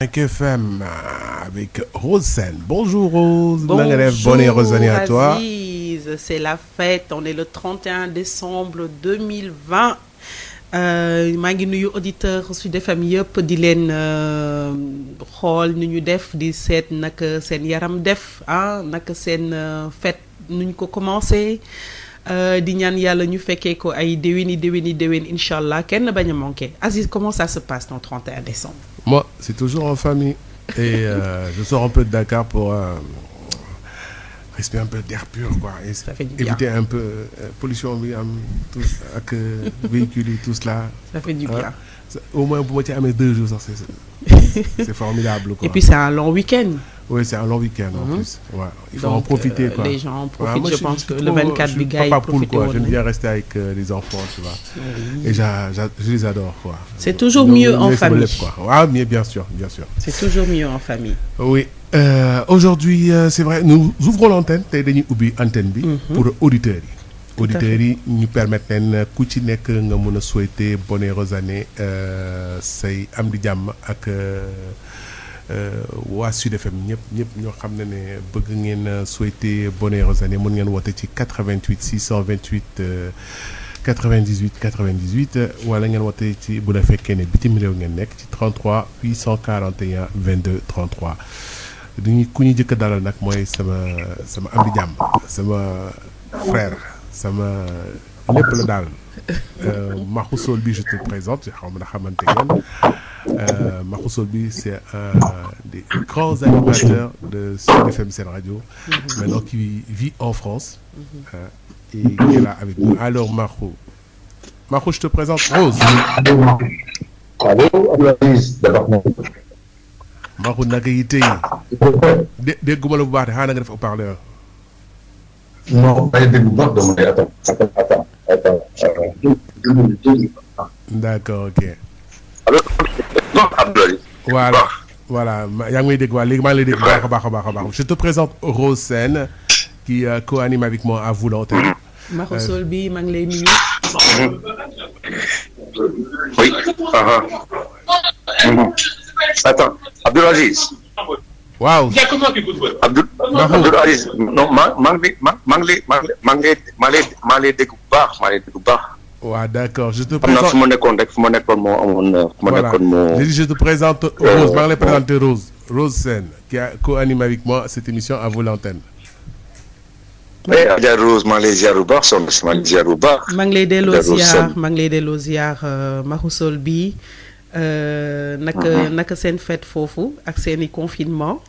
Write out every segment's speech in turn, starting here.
FM avec Rose Sen. Bonjour Rose. Bonjour Bonne et heureuse année à toi. Aziz, c'est la fête, on est le 31 décembre 2020. maa ngi nuyu auditeur Sud FM yëpp di leen xool nu ñu def di seet naka seen yaram def naka seen fête nu ñu ko commencé di ñaan yàlla ñu fekkee ko ay déwén incha allah kenn bañ a manqué. Aziz, comment ça se passe ton 31 décembre? Moi, c'est toujours en famille et je sors un peu de Dakar pour respirer un peu d'air pur, quoi, et ça fait du bien. éviter un peu pollution bi am tout ak véhicules yi tout cela. Ça fait du bien. Au moins bu ma ci amee 2 jours sax c'est formidable, quoi. Et puis c'est un long week-end. Oui, c'est un long week-end en plus. Ouais. Il faut en profiter, quoi. Les gens en profitent. Ouais, moi, je pense que le 24 bi gars yi profité woon. J'aime bien rester avec les enfants, tu vois. Oui. Et je les adore, quoi. C'est toujours mieux en famille. Ah, mais bien sûr. C'est toujours mieux en famille. Oui. Aujourd'hui, c'est vrai, nous ouvrons l'antenne tey dañuy ubbi antenne bi. Pour auditeurs yi. Auditeurs yi ñu permettre leen ku ci nekk nga mën a souhaiter bonne et heureuse année say am di jàmm ak waa Sud FM ñëpp ñoo xam ne bëgg ngeen souhaiter bonne et heureuse année mën ngeen woote ci 88 628 98 wala ngeen woote ci bu la fekkee ne bitim réew ngeen nekk ci 33 841 22 33. ku ñu jëkk dalal nag mooy sama am di jàmm sama frère sama lépp la daal Mahou Sol bi je te présente xaw ma na xamante ngeen Mahou Sol bi c'est un des grands animateurs de Sud FM Sen Radio maintenant qui vit en France et qui est là avec nous. Alors Mahou, je te présente Rose. Mahou naka yi tey dégguma la bu baax de xanaa nga def haut-parleur. Non, pas dégg bu baax dama lay attends. D'accord, ok. Alors, non, Abdoulaye. Voilà yaa ngi may dégg waa léegi maa ngi lay dégg baax a baax. Je te présente Rose Sen qui co-anime avec moi à vous l'antenne. Mahou Sol bi maa ngi lay nuyu. Oui. Attends, Abdoul Aziz. Waaw. Abdoul Aziz, non maa ngi lay dégg bu baax. waaw d'accord, je te xam naa présente. fu ma nekkoon moo amoon. Je te présente Rose, maa ngi lay présenter Rose Sen qui a co-anime avec moi cette émission à vous l'antenne. Adja Rose maa ngi lay ziar bu baax soxna si maa ngi lay ziar bu baax. maa ngi lay delloo ziar Mahou Sol bi naka seen fête foofu ak seeni confinement.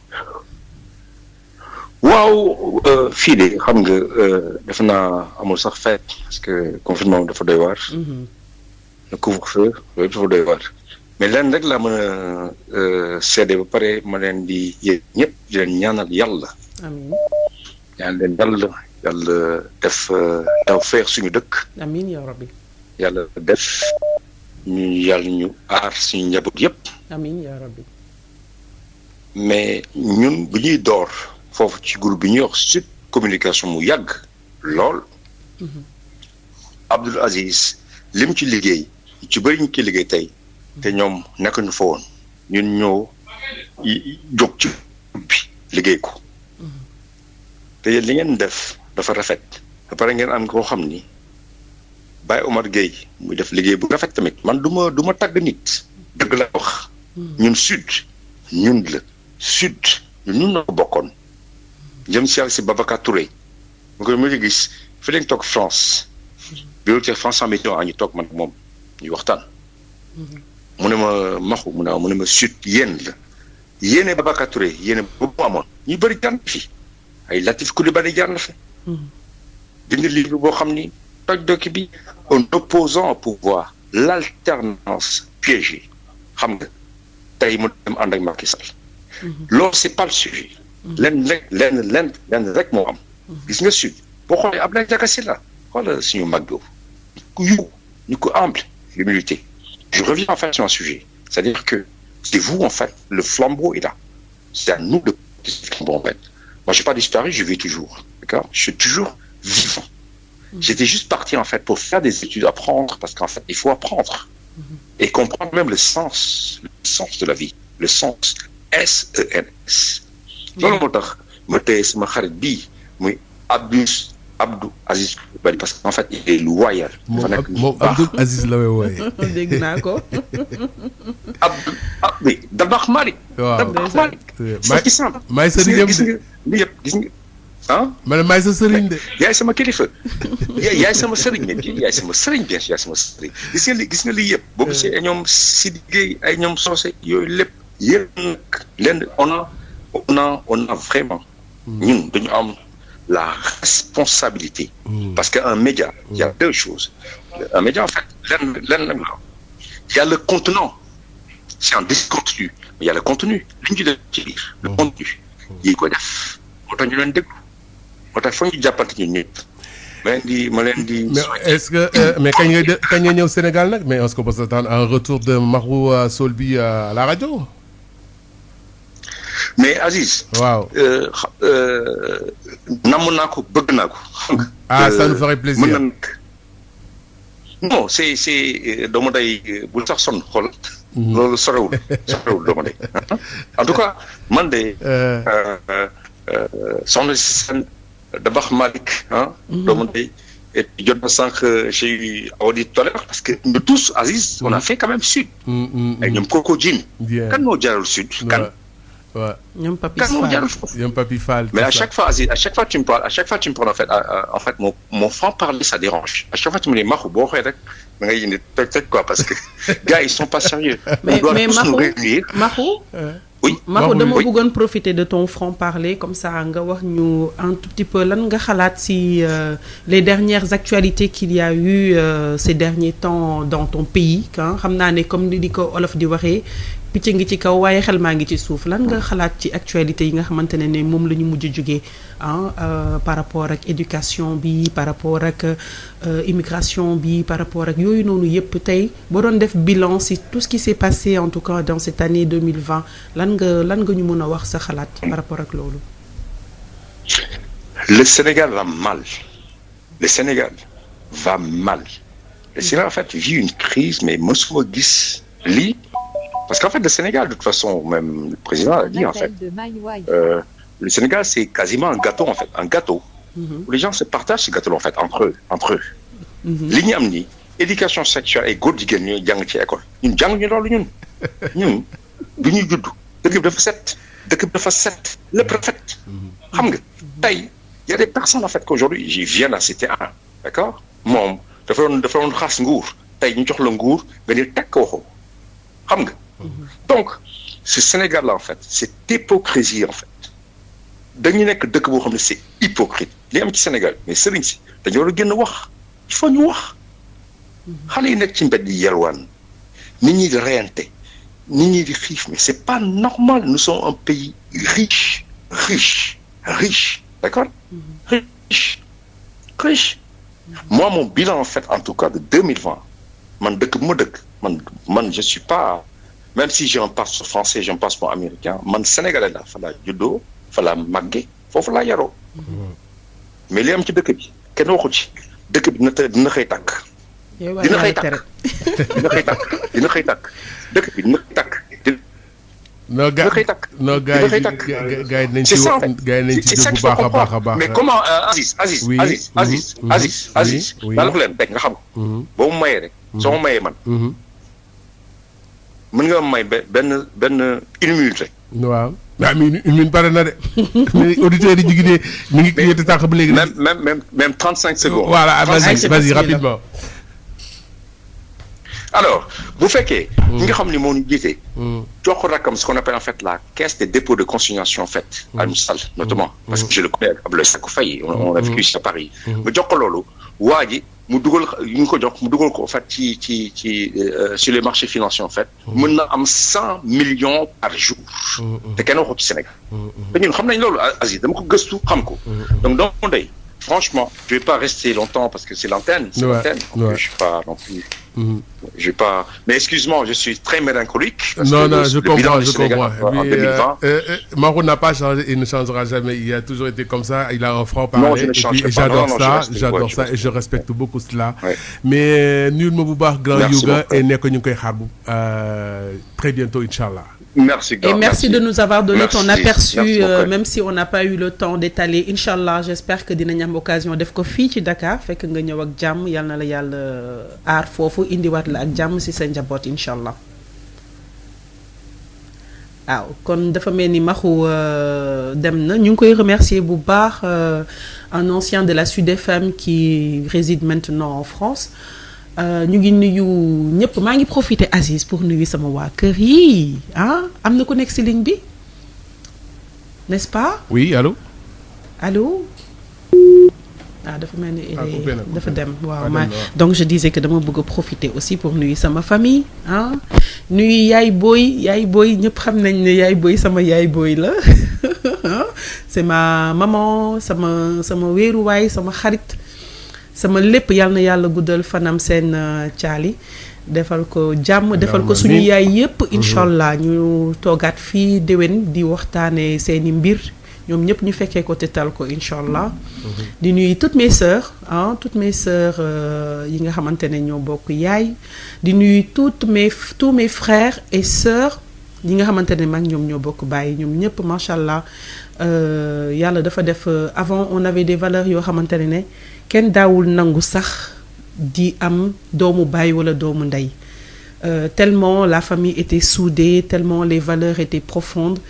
waaw fii de xam nga def naa amul sax fête parce que confinement dafa doy waar. le couvre-feu loolu dafa doy waar. mais leen rek laa mën a seede ba pare ma leen di yéen ñëpp di leen ñaanal yàlla. amiin ñaan leen yàlla def taw feex suñu dëkk. amiin yaa rabbi. yàlla def ñu aar suñu njaboot yëpp. amiin yaa rabbi. mais ñun bu ñuy door foofu ci groupe bi ñuy wax Sud Communication mu yàgg lool. Abdoul Aziz lim ci liggéey ci bëri ñu ci liggéey tey te ñoom nekk ñu fa woon ñun ñoo jóg ci bi liggéey ko. te li ngeen def dafa rafet ba pare ngeen am koo xam ni Baye Omar Gueye muy def liggéey bu rafet tamit man du ma tàgg nit dëgg la wax. ñun ñun ñoo ko bokkoon jëm si Babacar Touré mu koy mujj gis fi lañ toog France bureau ci France en mission ñu toog man ak moom ñuy waxtaan. mu ne ma Maxu mu ne ma Sud yéen la yéene Babacar Touré yéene boobu mu amoon ñu bëri jàng fi ay Latif Coulibaly jaar na fi. bind livre boo xam ni toj dëkk bi un opposant au pouvoir l'alternance piégée xam nga tey mu dem ànd ak Macky Sall. loolu c'est pas le sujet. lenn rek moo am. gis nga Sud boo xoolee Abdoulaye Diaga Sylla xoolal suñu mag boobu ñu ko humble l'humilité. Je reviens en fait sur un sujet, c'est-à-dire que c'est vous en fait, le flambeau est là. C'est à nous de porter ce flambeau en fait. Moi j'ai pas disparu, je vis toujours, d'accord? Je suis toujours vivant. J'étais juste parti en fait pour faire des études, apprendre, parce qu'en fait il faut apprendre et comprendre même le sens de la vie. le sens SENS. loolu moo tax ma téye sama xarit bii muy Abdou Aziz Coulibaly parce que en fait il est loyal. dafa nekk moom Abdou Aziz la may wooye. dégg naa ko. oui Dabakh Malick. waaw Dabakh Malick. maay sëriñam gis nga lii yëpp gis nga ah. ma ne maay sa sëriñ de. yaay sama kilifa yaay sama sëriñ mais yaay sama sëriñ bien sûr yaay sama sëriñ gis nga lii yëpp. boobu si ay ñoom Sidi Gueye ay ñoom Socé yooyu lépp yëpp nag lenn on a vraiment. ñun dañu am la responsabilité. Parce qu'un média, il y a deux choses. Un média, en fait, il y a le contenant. C'est un discontenu. Mais il y a le contenu. Le contenu. Il y a quoi def. Autant ñu leen déglu. Autant faut ñu jàppante ñun ñëpp. Mais est-ce que mais kañ nga ñëw Sénégal nag mais est-ce qu'on peut s'attendre à un retour de Mahou Solby à la radio? Mais Aziz. waaw. namm naa ko bëgg naa ko. Ça nous ferait plaisir. non c'est doomu day bul sax sonn xool. loolu sorewul doomu day. en tout cas man de. soxna si seen Dabakh Malick doomu day et jot na sànq j'ai eu à dire tout à l'heure parce que nous tous Aziz on a fait quand même sud. ak ñoom Coco Jean. kan moo jaarul sud kan. Ouais. ñoom Papi Fall. Mais à chaque fois tu me parles, en fait, mon franc-parler, ça dérange. À chaque fois tu me dis, Mahou, bon, rek, peut-être quoi, parce que gars, ils sont pas sérieux. Mais nous réunir. Mahou, oui. Mahou, dama bëggoon profiter de ton franc-parler, comme ça, nga wax ñu un tout petit peu lan nga xalaat si les dernières actualités qu'il y a eu ces derniers temps dans ton pays, xam naa ne comme ni ko Olof di waxee. picc ngi ci kaw waaye xel maa ngi ci suuf lan nga xalaat ci actualité yi nga xamante ne moom la ñu mujj jógee par rapport ak éducation bi par rapport ak immigration bi par rapport ak yooyu noonu yëpp tey boo doon def bilan si tout ce qui s'est passé en tout cas dans cette année 2020 lan nga ñu mën a wax sa xalaat par rapport ak loolu. Le Sénégal va mal. Le Sénégal va mal. Le Sénégal en fait vit une crise mais mosuma gis lii. Parce qu'en fait, le Sénégal, de toute façon, même le président l'a dit, en fait, le Sénégal, c'est quasiment un gâteau, en fait, un gâteau. Où les gens se partagent ce gâteau, en fait, entre eux. Li ñu am nii, éducation sexuelle et góor jigéen ñooy jàng ci école. ñun jàng ñu loolu ñun bi ñuy judd dëkk bi dafa set lépp rafet. xam nga tey y a des personnes, en fait, qu'aujourd'hui, j'y viens à citer un, d'accord? moom dafa doon xas nguur tey ñu jox la nguur nga ni teg ko waxoo xam nga. Donc ce Sénégal-là en fait cette hypocrisie en fait dañu nekk dëkk boo xam ne c'est hypocrite li am ci Sénégal mais sëriñ si dañu war a génn wax il faut ñu wax xale yi nekk ci mbedd yi yelwaan nit ñi di reyante nit ñi di xiif mais c'est pas normal nous sommes un pays riche d'accord riche moi mon bilan en fait en tout cas de 2020 man dëkk bu ma dëkk man je suis pas même si j'ai un passeport français j'ai un passeport américain man sénégalais la fa laa juddoo fa laa màggee foofu laa yaroo mais li am ci dëkk bi kenn waxu ci dëkk bi dina xëy tàkk dina xëy tàkk dëkk bi dina xëy tàkk non gars yi nañ ci bu baax a baax mais comment Aziz daal ko leen rek nga xam ko boo mu mayee rek soo ma mayee man mën nga may benn une minute rek. waaw mais une minute pare na de mais auditeurs yi ñu ngi yéete tànk ba léegi. même 35 secondes. voilà vas-y rapidement. alors bu fekkee. ñi nga xam ni moo ñu jiite. jox ko rakam ce qu'on appelle en fait la caisse des dépôts de consignation en fait. Aliou Sall notamment. parce que je le connais ak Abdoulaye Sakho Faye. on a vécu à Paris. mu jox ko loolu waa ji. mu dugal ñu ko jox mu dugal ko en fait ci sur les marchés financiers en fait mën na am 100 millions par jour te kenn waxu ci Sénégal te ñun xam nañ loolu Aziz dama ko gëstu xam ko donc day franchement je vais pas rester longtemps parce que c'est l'antenne je suis pas non plus je vais pas mais excuse-moi je suis très mélancolique non je comprends Mahou n'a pas changé il ne changera jamais il a toujours été comme ça il a un franc-parler et j'adore ça et je respecte beaucoup cela mais nuyul ma bu baax grand Youga et nekk ñu ngi koy xaar bu très bientôt inchallah merci grand et merci de nous avoir donné ton aperçu même si on n'a pas eu le temps d'étaler inchallah j'espère que dinañ am occasion def ko fii ci Dakar fekk nga ñëw ak jàmm yal na la yàlla aar foofu indiwaat la ak jàmm ci sa njaboot inchallah waaw kon dafa mel ni maxu dem na ñu ngi koy remercier bu baax un ancien de la Sud FM qui réside maintenant en France ñu ngi nuyu ñëpp maa ngi profiter Aziz pour nuyu sama waa kër yi am na ku nekk ci ligne bi n'est-ce pas. oui allô. allô. dafa mel ni dafa dem waaw donc je disais que dama bëgg a profiter aussi pour nuyu sama famille nuyu yaay booy ñëpp xam nañ ne yaay booy sama yaay booy la c'est ma maman sama wéeruwaay sama xarit sama lépp yal na yàlla guddal fanam seen caali defal ko jàmm defal ko suñu yaay yëpp inchallah ñu toogaat fii déwén di waxtaane seeni mbir ñoom ñëpp ñu fekkee ko te tal ko inchallah di nuyu toutes mes sœurs yi nga xamante ne ñoo bokk yaay di nuyu tous mes frères et sœurs yi nga xamante ne mag ñoom ñoo bokk baay ñoom ñëpp machallah yàlla dafa def avant on avait des valeurs yoo xamante ne kenn daawul nangu sax di am doomu baay wala doomu ndey tellement la famille était soudée tellement les valeurs étaient profondes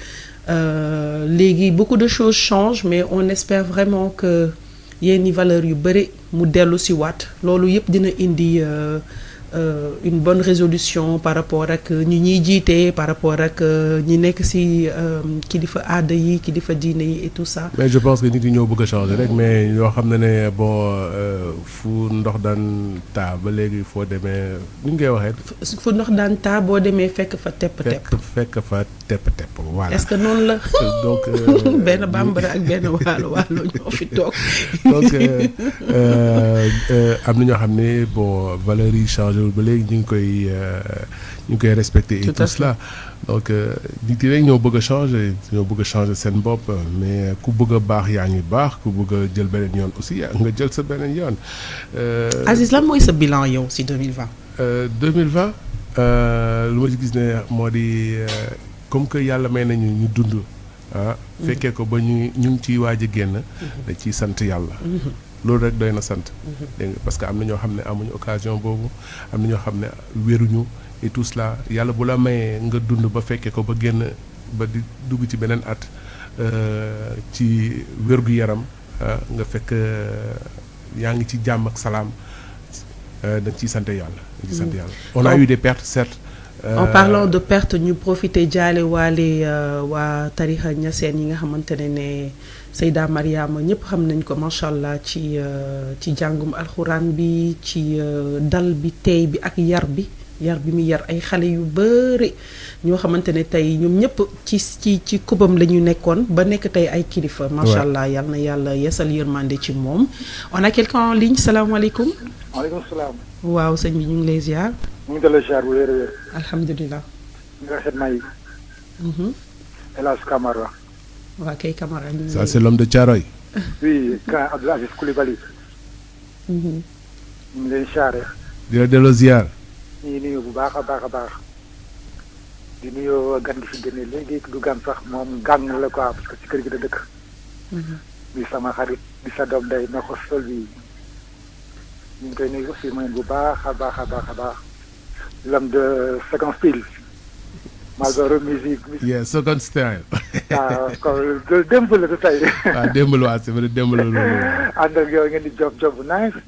léegi beaucoup de choses changent mais on espère vraiment que yenn valeurs yu bëri mu dellu si waat loolu yëpp dina indi une bonne résolution par rapport ak ñi ñuy jiite par rapport ak ñi nekk ci kilifa aada yi kilifa diine yi et tout ça. mais je pense que nit yi ñoo bëgg a changer rek mais yoo xam ne bon fu ndox daan taa ba léegi foo demee ni ngay waxee. fu ndox daan taa boo demee fekk fa tepp tepp. voilà est-ce que noonu la. donc benn bambara ak benn waalo ñoo fi toog. donc am na ñoo xam ne bon valeurs yi changé ba léegi ñu ngi koy respecter et tout cela donc nit yi rek ñoo bëgg a changer seen bopp mais ku bëgg a baax yaa ngi baax ku bëgg a jël beneen yoon aussi nga jël sa beneen yoon. Aziz lan mooy sa bilan yow ci 2020. 2020 lu ma ci gis ne moo di comme que yàlla may nañu ñu dund fekkee ko ba ñu ngi ciy waaj a génn. da ciy sant yàlla. loolu rek doy na sant. dégg nga parce que am na ñoo xam ne amuñu occasion boobu am na ñoo xam ne wéruñu et tout cela yàlla bu la mayee nga dund ba fekkee ko ba génn ba di dugg ci beneen at ci wérgu yaram nga fekk yaa ngi ci jàmm ak salaam da nga ciy sant yàlla. on a eu des pertes certes. En parlant de perte ñu profité jaale waale waa tarixa ñaseen yi nga xamante ne Seyda Mariama ñëpp xam nañ ko macha allah ci jàngum alxuraan bi ci dal bi tey bi ak yar bi mu yar ay xale yu bëri ñoo xamante ne tey ñoom ñëpp ci kubam la ñu nekkoon ba nekk tey ay kilifa. macha allah yal na yàlla yeesal yërmande ci moom. on a quelqu'un en ligne salaamaaleykum. maaleykum salaam. waaw sëñ bi ñu ngi lay ziar. ñu ngi delloo ziar bu wér a wér. alhamdulilah. ñu ngi rafet may. El Hadj Camara. waa kay Camara. ça c'est l'homme de Thiaroye. oui grand Abdoul Aziz Coulibaly. ñu ngi leen ziare. di la delloo ziar. ñu ngi nuyu bu baax a baax. di nuyu gan gi fi génne léegi du gan sax moom gan la quoi parce que ci kër gi da dëkk. bi sama xarit bi sa doom day na ko sol bi. ñu ngi koy nuyu aussi mooy bu baax a baax l'homme de second style Malboro musique. yeah second style. waaw kon démb la du tey. waaw démb la waa c'est vrai démb la loolu. ànd ak yow ngeen di job bu nice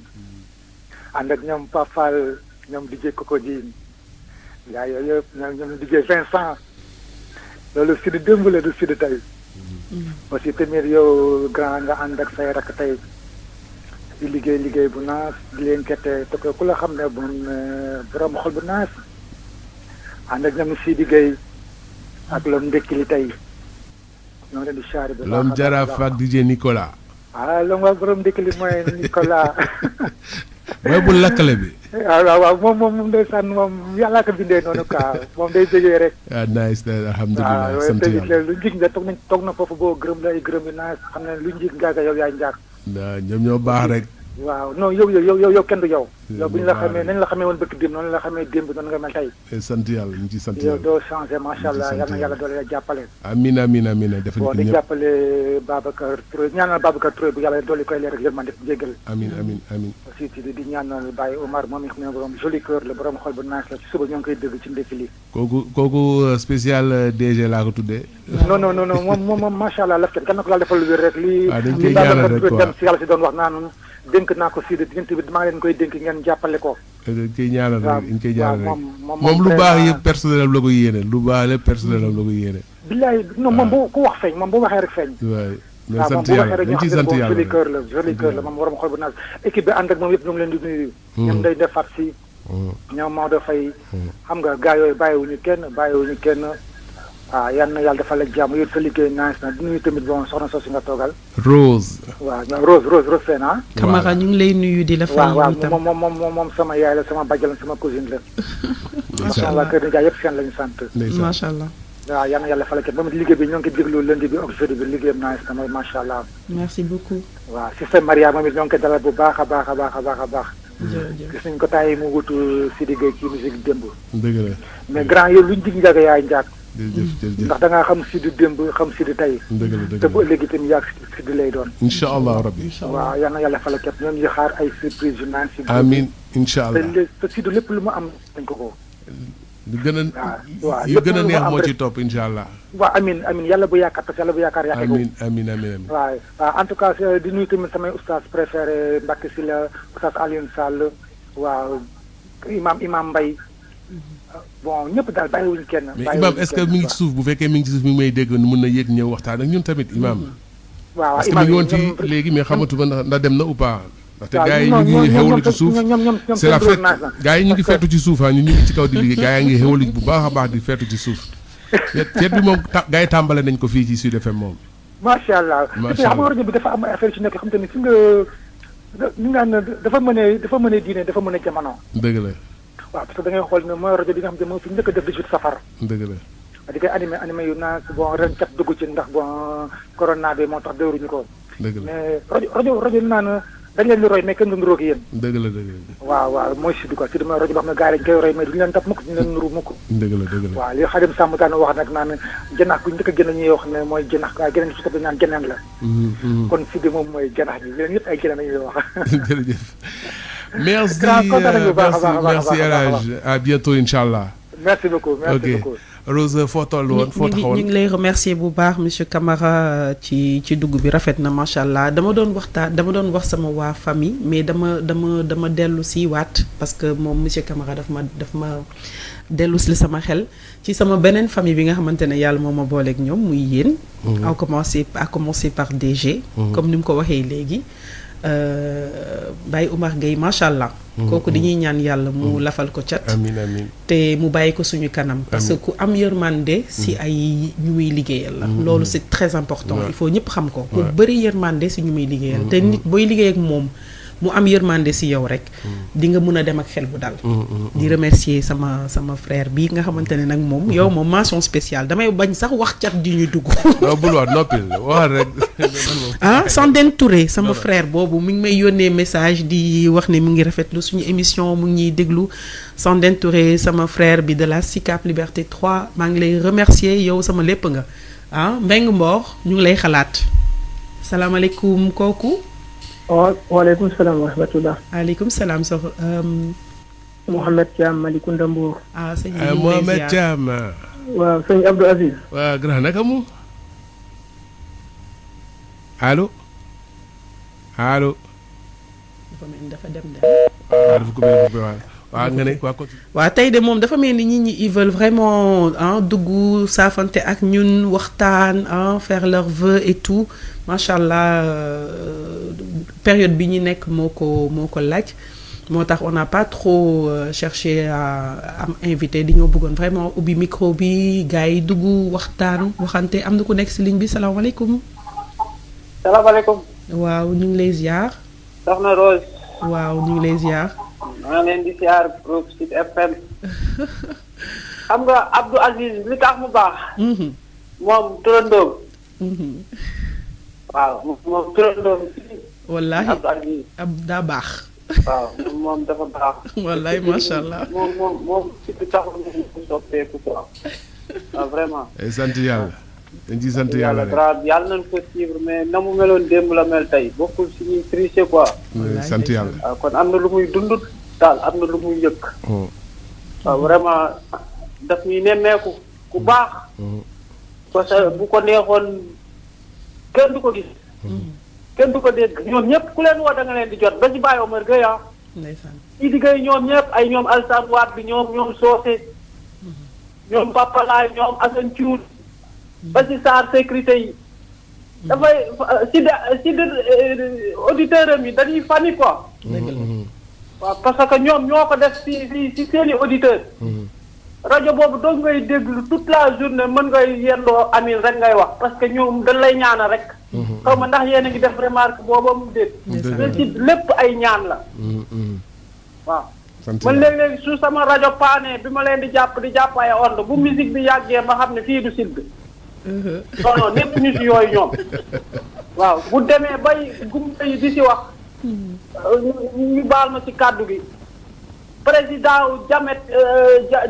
ànd ak ñoom Pafal ñoom DJ Coco Jean yaa yooyu yëpp ñoom DJ Vincent loolu si di démb la du si di tey. aussi tamit yow grand nga ànd ak say rakk tey. di liggéey bu naas di leen kette te ku la xam ne borom xol bu naas ànd ak ñoom si liggéey ak lom ndekki li tey ñoo leen di charré bi lom jaraaf ak DJ Nicolas lom waa borom ndekki li mooy Nicolas mooy bu lakkale bi waaw moom ndeysaan moom yàllaa ko bindee noonu quoi moom day jógee rek nice alhamdulilah sant yàlla lu njig nga toog na foofu boo gërëm la ay gërëm yu naas xam ne lu njig ngaaga yow yaay njaak ñoom ñoo baax rek waaw non yow kenn du yow. yow bu ñu la xamee nañ la xamee woon bëgg démb noonu la xamee démb noonu nga mel tey. sant yàlla ñu ci sant yow yàlla. doo changé macha allah yal na yàlla doole la jàppale. amiin amiin amiin defal bon ko di ñëpp. jàppale Babacar Touré ñaanal Babacar Touré bu yàlla doole koy leer ak yërmande jéggal. amiin amiin amiin. aussi di ñaanal Baye Omar moom it xam ne borom joli cœur la borom xol bu naas la ci suba ñoo ngi koy dégg ci ndekki li. kooku spécial DG laa ko tuddee. non moom macha allah laf kan na ko yàlla defal lu wér rek li dañ koy ñaanal rek quoi dem si yàlla si doon wax naan dénk naa ko si diggante bi maa ngi leen koy dénk ngeen jàppale ko. dañ koy ñaanal rek dañ koy ñaanal rek. moom lu baax yëpp personnel am la ko yéene lu baax lépp personnel am la ko yéene. billaay non moom bu ku wax feeñ moom bu waxee rek feeñ. waay mais sant yàlla dañ ciy sant yàlla joli cœur la joli cœur la moom waram xol bu naas équipe bi ànd ak moom yëpp ñu ngi leen di nuyu. ñoom day defaat si. ñoom Maodo Faye. xam nga gars yooyu bàyyiwuñu kenn. waaw yal na yàlla dafa la jàmm yow sa liggéey nice na di nuyu tamit bon soxna soosu nga toogal. Rose. waaw ñoom Rose Sène ah. Camara ñu ngi lay nuyu di la fay. waaw moom sama yaay la sama bàjjal sama cousine la. macha allah kër Ndiaye yëpp seen lañu sant. macha allah. waaw yal na yàlla dafa la kenn moom liggéey bi ñoo ngi koy déglu lundi bi ak jeudi bi liggéeyam nice na mooy macha allah. merci beaucoup. waaw système Maria moom it ñoo ngi koy dalal bu baax a baax. jërëjëf gis nañu ko taay mu wutu Sidi Gueye ci musique démb. dëgg la. mais grand yow luñ jig njàgg yaay njàgg. jërëjëf ndax da ngaa xam Sidi démb xam Sidi tey. dëgg la te bu ëllëgee itam yaa Sidi lay doon. incha allah rabbi. waaw yal na yàlla fala képp ñoom ñu xaar ay surprise yu naan si. amiin incha allah te Sidi lépp lu mu am dañ ko. lu gën waaw yu gën a neex moo ci topp incha allah. waaw amiin yàlla bu yaakaar parce que yàlla bu yaakaar yaakaar ko. amiin. waaw en tout cas di nuyu tamit samay oustaz préféré Mbacke Sylla oustaz Alioune Sall waaw imam Mbaye bon ñëpp daal bàyyiwuñu kenn. mais imam est-ce que mi ngi ci suuf bu fekkee mi ngi ci suuf mi ngi may dégg mën na yéeg ñëw waxtaan ak ñun tamit imam. waaw parce que mi ngi woon fii léegi mais xamatuma ndax dem na ou pas. ndaxte gars yi ñu ngi xewlu ci suuf c'est la fête gars yi ñu ngi feetu ci suuf ñu ngi ci kaw di liggéey gars yaa ngi xewlu bu baax a baax di feetu ci suuf feet bi moom gars yi tàmbale nañ ko fii ci Sud FM moom. macha allah xam nga rajo bi dafa am ay affaire ci nekk xam te ne fi nga ñu naan dafa mën a diine dafa mën a jamono. dëgg la. waaw parce que da ngay xool ne mooy rajo bi nga xam te moo fi njëkk a def 18 safar. dëgg la. di koy animé yu naas bon ren cat dugg ci ndax bon corona bi moo tax dëwruñu ko. dëgg la mais rajo naan dañ leen di roy mais kenn du niróo ak yéen. dëgg la. waaw mooy Sud quoi Sud mooy rajo boo xam ne gars yi dañ koy roy mais duñu leen topp mukk duñu leen nuru mukk. dëgg la. waaw li Xadim Samb daan wax nag naan janax bu njëkk a génn ñuy wax ne mooy janax waaye geneen su ko dañ naan geneen la. kon Sud moom mooy janax bi ñeneen ñëpp ay geneen la ñuy wax. jërëjëf. merci El Hadj à bientôt incha allah. merci beaucoup. Rose foo toll woon foo taxawoon ñu ngi lay remercier bu baax monsieur Camara ci dugg bi rafet na macha allah dama doon wax sama waa famille mais dama dellu si waat parce que moom monsieur Camara daf ma dellu si sama xel ci sama beneen famille bi nga xamante ne yàlla moo ma booleeg ñoom muy yéen. à commencer par DG. comme ni mu ko waxee léegi. Baye Oumar Gueye macha allah. kooku dañuy ñaan yàlla mu lafal ko cat. amiin te mu bàyyi ko suñu kanam. parce que ku am yërmande si ay ñu muy liggéeyal la. loolu c'est très important. il faut ñëpp xam ko. mu bëri yërmande si ñu muy liggéeyal. te nit booy liggéey ak moom mu am yërmande si yow rek. di nga mën a dem ak xel bu dal. di remercier sama frère bi nga xamante ne nag moom. yow moom mention spéciale damay bañ sax wax cat di ñu dugg. non bul wax noppil waxal rek. Sandène Touré sama frère boobu mi ngi may yónnee message di wax ne mu ngi rafetlu suñu émission mu ngi ñuy déglu Sandène Touré sama frère bi de la SICAP Liberté 3 maa ngi lay remercier yow sama lépp nga Mbengue Mbor ñu ngi lay xalaat salaamaaleykum kooku. waaleykum salaam wa rahmatulah. waaleykum salaam sox. Mouhamed Thiam Malicounda Mbour. sëñ bi Mouhamed Thiam. waaw sëñ Abdou Aziz. waaw grand naka mu. allo. dafa mel ni dafa dem de. waaw dafa ko mel ni waaw nga ne waaw tey de moom dafa mel ni nit ñi ils veulent vraiment dugg saafante ak ñun waxtaan faire leurs vœux et tout macha allah période bi ñu nekk moo ko laaj moo tax on n'a pas trop cherché à am invité di ñoo bëggoon vraiment ubbi micro bi gars yi dugg waxante am na ku nekk si ligne bi salaamaaleykum. salaamaaleykum. waaw ñu ngi lay ziar. soxna Rose. waaw ñu ngi lay ziar. maa leen di ziar groupe Sud FM. xam nga Abdou Aziz li tax mu baax. moom turandoom. waaw moom turandoom wallaahi Abdou Aziz. daa baax. waaw moom dafa baax. wallaahi macha allah. moom surtout taxul ñu soppeeku quoi. waaw vraiment. sant yàlla. dañ ciy sant yàlla rek yàlla nañ ko suivre mais na mu meloon démb la mel tey bokkul si ñuy tricher quoi. sant yàlla. waaw kon am na lu muy dund daal am na lu muy yëkk. waaw vraiment daf ñuy nemmeeku ku baax. parce que bu ko neexoon kenn du ko gis. kenn du ko dégg ñoom ñëpp ku leen woo da nga leen di jot ba ci Baye Omar Gueye ah. ndeysaan. Idi Gueye ñoom ñëpp ay ñoom Alassane Wade bi ñoom Socé. ñoom Papa Laay ñoom Assane Thioune. ba ci SAR sécurité yi. dafay si auditeurs am yi dañuy fani quoi. dëgg la. waaw parce que ñoom ñoo ko def si seeni auditeurs. rajo boobu doo ngay déglu toute la journée mën ngay yendoo amin rek ngay wax parce que ñoom dañ lay ñaanal rek. xaw ma ndax yéen a ngi def remarque booba mu déet. mais si lépp ay ñaan la. waaw. man léeg-léeg su sama rajo paane bi ma leen di jàpp ay onde bu musique bi yàggee ma xam ne fii du sud. non non nekk ñu si yooyu ñoom. waaw bu demee bay gumba yi di si wax. ñu baal ma ci kàddu gi. président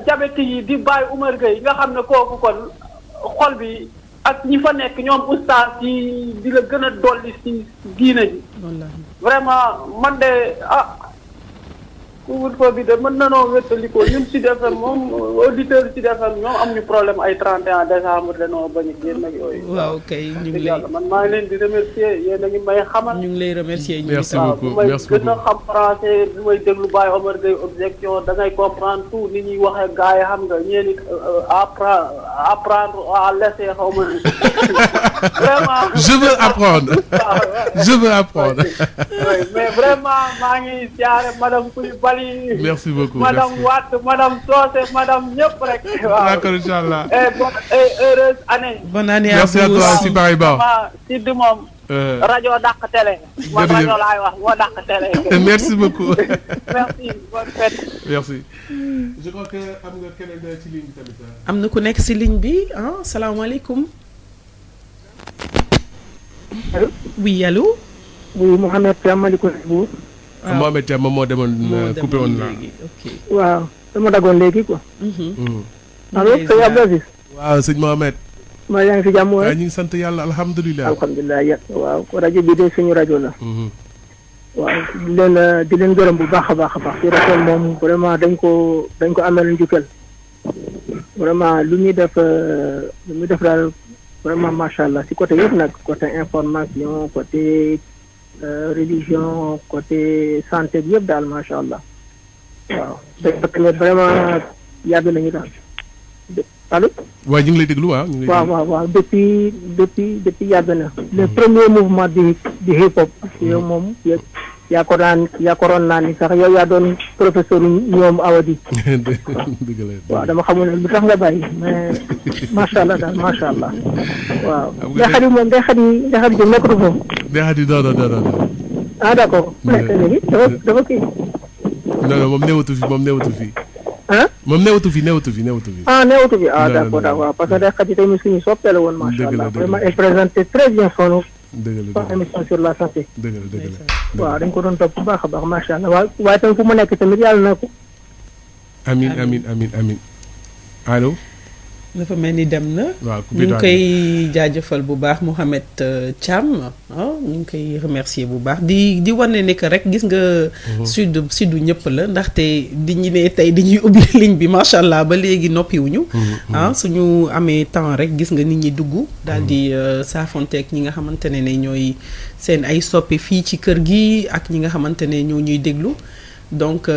jabeti yi di Baye Omar Gueye nga xam ne kooku kon xol bi ak ñi fa nekk ñoom oustaz yi di la gën a dolli si diine ji. vraiment man de couvre-feu bi de mën nanoo wéttalikoo ñun Sud FM moom auditeur Sud FM ñoom am ñu problème ay 31 décembre danoo bañ a génn ak yooyu. waaw kay ñu ngi lay man maa ngi leen di remercier yéen a ngi may xamal. ñu ngi lay remercier ñu merci beaucoup merci beaucoup gën a xam français bi may déglu Baye Omar Gueye objection da ngay comprendre tout ni ñuy waxee gars yi xam nga ñeen it apprendre à laisser xaw ma vraiment. je veux apprendre. je veux apprendre. mais vraiment maa ngi siyaare madame Coulibaly. merci beaucoup madame Wade madame Socé madame ñëpp rek. waaw d'accord inchallah. et heureuse année. bonne année merci à toi si bari ba. si di moom. rajo dàq télé. man rajo laay wax moo dàq télé. merci beaucoup. merci bonne fête. merci. je crois que am nga keneen ci ligne bi tamit. am na ku nekk si ligne bi ah salaamaaleykum. allo. oui allo. oui Mouhamed Thiam Malicounda Mbour. waaw Mohamed Thiam moom moo demoon coupé woon na. ok. waaw dama daggoon léegi quoi. allo sëñ Abdou Aziz. waaw sëñ Mohamed. maa yaa ngi fi jàmm waaw ñu ngi sant yàlla alhamdulilah. alhamdulilah waaw rajo bi de suñu rajo la. waaw di leen gërëm bu baax a baax a baax ci rajo moom vraiment dañ ko ameel njukkal. vraiment lu muy def daal vraiment macha allah ci côté yëpp nag côté information côté religion côté santé bi yëpp daal macha allah waaw. tamit vraiment yàgg nañu daal allo. waaw ñu ngi lay déglu waaw. ñu ngi lay déglu waaw depuis yàgg na. le premier mouvement di hip hop. yow moom yaakaaroon naa ni sax yow yaa doon professeur ñoom Awadi. dëgg la waaw dama xamul ne lu tax nga bàyyi mais macha allah daal macha allah waaw. Ndeye moom Ndeye Khady Diop nekkatu foofu. Ndeye Khady non. ah d' accord. nekk léegi dafa kii. non moom newatu fi. ah. moom newatu fi. ah newatu fi d' accord waaw parce que Ndeye Khady tamit suñu soppee la woon. macha allah vraiment elle présentait très bien son émission sur la santé. dëgg la waaw dañ ko doon topp bu baax a baax macha allah waaye tamit fu mu nekk tamit yàlla na ko. amiin allo. dafa mel ni dem na. waaw ñu ngi koy jaajëfal bu baax Mouhamed Thiam ñu ngi koy remercier bu baax di wane ne que rek gis nga. sud ñëpp la ndaxte di ñu ne tey di ñuy ubbi ligne bi macha allah ba léegi noppiwuñu. suñu amee temps rek gis nga nit ñi dugg. daal di saafonteeg ñi nga xamante ne ñooy seen ay soppe fii ci kër gi ak ñi nga xamante ne ñoo ñuy déglu. donc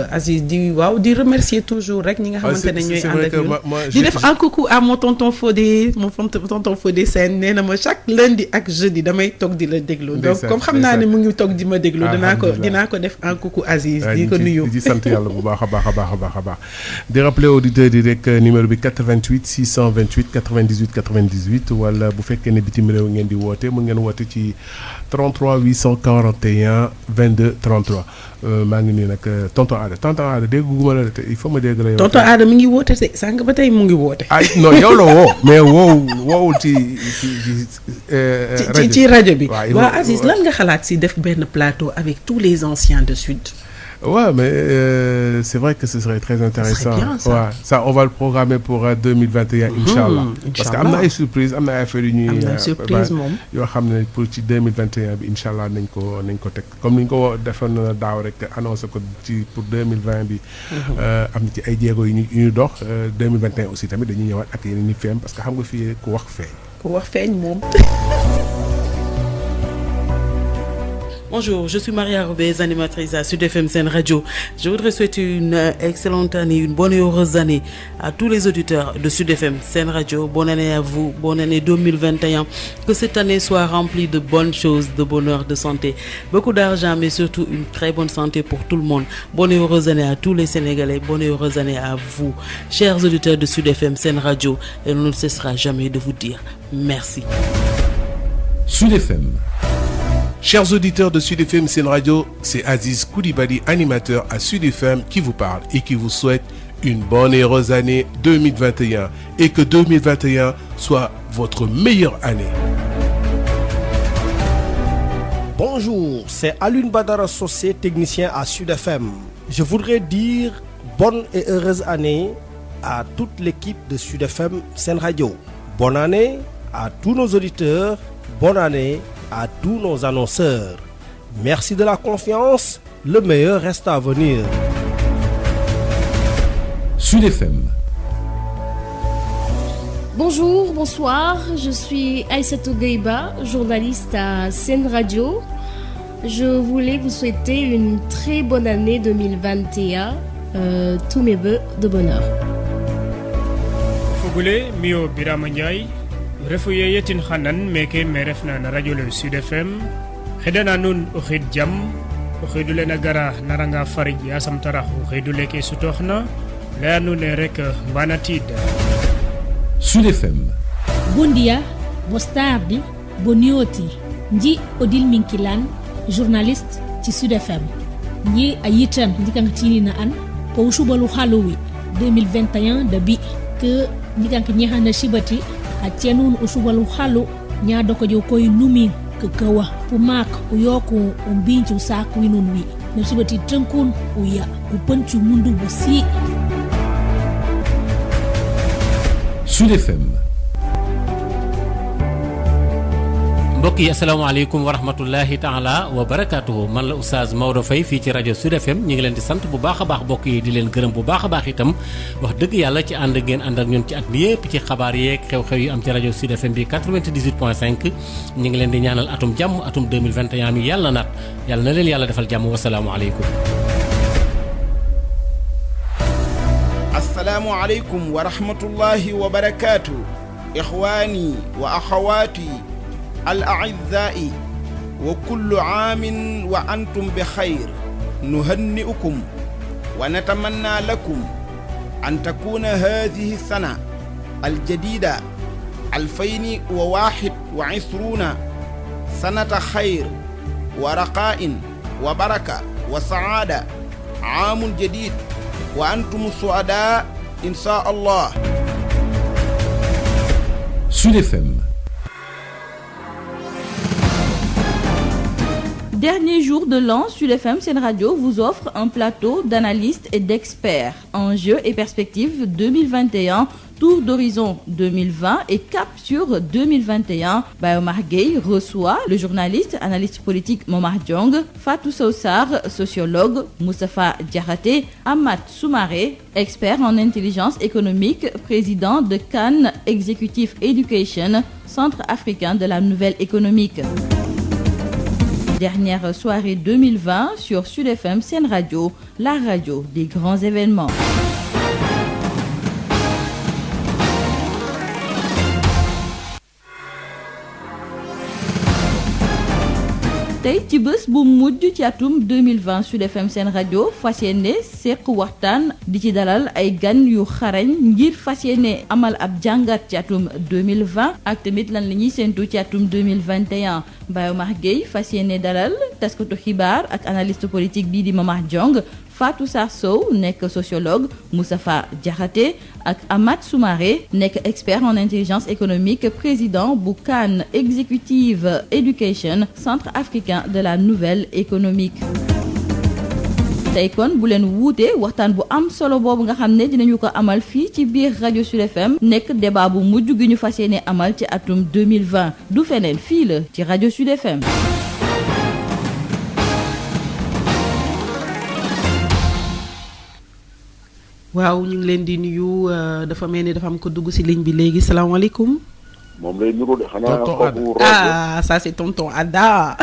Aziz di remercier toujours rek ñi nga xamante ne ñooy ànd ak ñun di def un coucou à mon tonton Fodé Sène nee na ma chaque lundi ak jeudi damay toog di la déglu donc comme xam naa ne mu ngi toog di ma déglu dinaa ko def un coucou Aziz di ko nuyu di sant yàlla bu baax a baax di rappeler auditeurs yi rek numéro bi 88 628 98 98 wala bu fekkee ne bitim réew ngeen di woote mu ngeen woote ci 33 841 22 33 maa ngi nuyu nag tonton Ada dégguma la te il faut ma dégg la yow. tonton Ada mi ngi woote te sànq ba tey mu ngi woote. ay non yow la woo mais woowul ci rajo ci rajo bi. waaw Aziz lan nga xalaat si def benn plateau avec tous les anciens de Sud. Ouais, mais c'est vrai que ce serait très intéressant. Ça serait bien, ça. Ouais, ça on va le programmer pour 2021 Inch'Allah. Parce que am na ay surprise am na ay affaires yu ñuy. am na surprise moom yoo xam ne pour ci 2021 bi Inch'Allah nañ ko teg comme ni ñu ko defoon daaw rek annoncé ko ci pour 2020 bi. am na ci ay jéego yu ñu dox 2021 aussi tamit dañuy ñëwaat ak yeneen i feem parce que xam nga fii ku wax feeñ. ku wax feeñ moom. Bonjour, je suis Maria Robez, animatrice à Sud FM Sen Radio. Je voudrais souhaiter une excellente année, une bonne et heureuse année à tous les auditeurs de Sud FM Sen Radio. Bonne année à vous, bonne année 2021. Que cette année soit remplie de bonnes choses, de bonheur, de santé. Beaucoup d'argent, mais surtout une très bonne santé pour tout le monde. Bonne et heureuse année à tous les Sénégalais. Bonne et heureuse année à vous, chers auditeurs de Sud FM Sen Radio. Et on ne cessera jamais de vous dire merci. Sud FM. Chers auditeurs de Sud FM Sen Radio, c'est Aziz Koulibaly, animateur à Sud FM, qui vous parle et qui vous souhaite une bonne et heureuse année 2021 et que 2021 soit votre meilleure année. Bonjour, c'est Alioune Badara Socé, technicien à Sud FM. Je voudrais dire bonne et heureuse année à toute l'équipe de Sud FM Sen Radio. Bonne année à tous nos auditeurs, bonne année à tous nos annonceurs. Merci de la confiance, le meilleur reste à venir. Sud FM. Bonjour, bonsoir, je suis Aïssatou Gueiba, journaliste à Sen Radio. Je voulais vous souhaiter une très bonne année 2021, tous mes vœux de bonheur. Fogule mio Birama Ndiaye refu ye yetin xanan meke me refna na radio le Sud FM xedana nun o xid jam o xidule na gara naranga farij yasam tarax o xidule ke sutoxna leya nune rek mbanatid Sud FM. Bon dia, boa tarde, bonioti. Nji Odile Minkilan, journaliste ci Sud FM. Nji ayitan ndikangtini na an ko ushubalu halowi 2021 da bi ke ndikank nyahana shibati a tienun ushubalu halo nya doko jo koy numi kakawa pumak uyoku umbinchu saku winun wi na shibati tankun uya upanchu mundu busi Sud FM. mbokk yi asalaamaaleykum wa rahmatullahi taala wa barakaatuhu man la Oustaz Maodo Faye fii ci rajo Sud FM ñu ngi leen di sant bu baax a baax mbokk yi di leen gërëm bu baax a baax itam wax dëgg yàlla ci ànd ngeen ànd ak ñun ci at bi yëpp ci xabaar yeeg xew-xew yu am ci rajo Sud FM bi 98.5 ñu ngi leen di ñaanal atum jàmm atum 2021 mi yàlla naat yàlla na leen yàlla defal jàmm wasalaamualeykum. asalaamualeykum wa rahmatullahi wa barakaatu. ixwaani wa axawaati الأعزاء وكل عام وأنتم بخير نهنئكم ونتمنى لكم أن تكون هذه السنة الجديدة 2021 سنة خير ورقاء وبركة وسعادة عام جديد وأنتم السعداء إن شاء الله. Sud FM. Dernier jour de l'an, Sud FM Sen Radio vous offre un plateau d'analystes et d'experts. Enjeux et perspectives 2021, tour d'horizon 2020 et cap sur 2021. Omar Gueye reçoit le journaliste, analyste politique Momar Diong, Fatou Sawsar, sociologue, Moustapha Diakhaté, Amath Soumaré, expert en intelligence économique, président de Cannes Executive Education, Centre africain de la nouvelle économique. Dernière soirée 2020 sur Sud FM Sen Radio, la radio des grands événements. tey ci bés bu mujj ci atum 2020 Sud FM Sen Radio fas yéene seq waxtaan di ci dalal ay gan yu xarañ ngir fas yéene amal ab jàngat ci atum 2020 ak tamit lan la ñuy séntu ci atum 2021 Baye Omar Gueye fas yéene dalal taskatu xibaar ak analyste politique bii di Mamar Diong Fatou Sarr Sow nekk sociologue Moustapha Diakhaté ak Amath Soumaré nekk expert en intelligence économique président bu CAN Executive Education Centre africain de la nouvelle économique. tey kon bu leen wuute waxtaan bu am solo boobu nga xam ne dinañu ko amal fii ci biir rajo Sud FM nekk débat bu mujj gi ñu fas yéene amal ci atum 2020 du feneen fii la ci rajo Sud FM. waaw ñu ngi leen di nuyu dafa mel ni dafa am ko dugg ci ligne bi léegi salaamaaleykum. moom lay nuru de xanaa kooku Rose. ah ça c'est tonton Ada.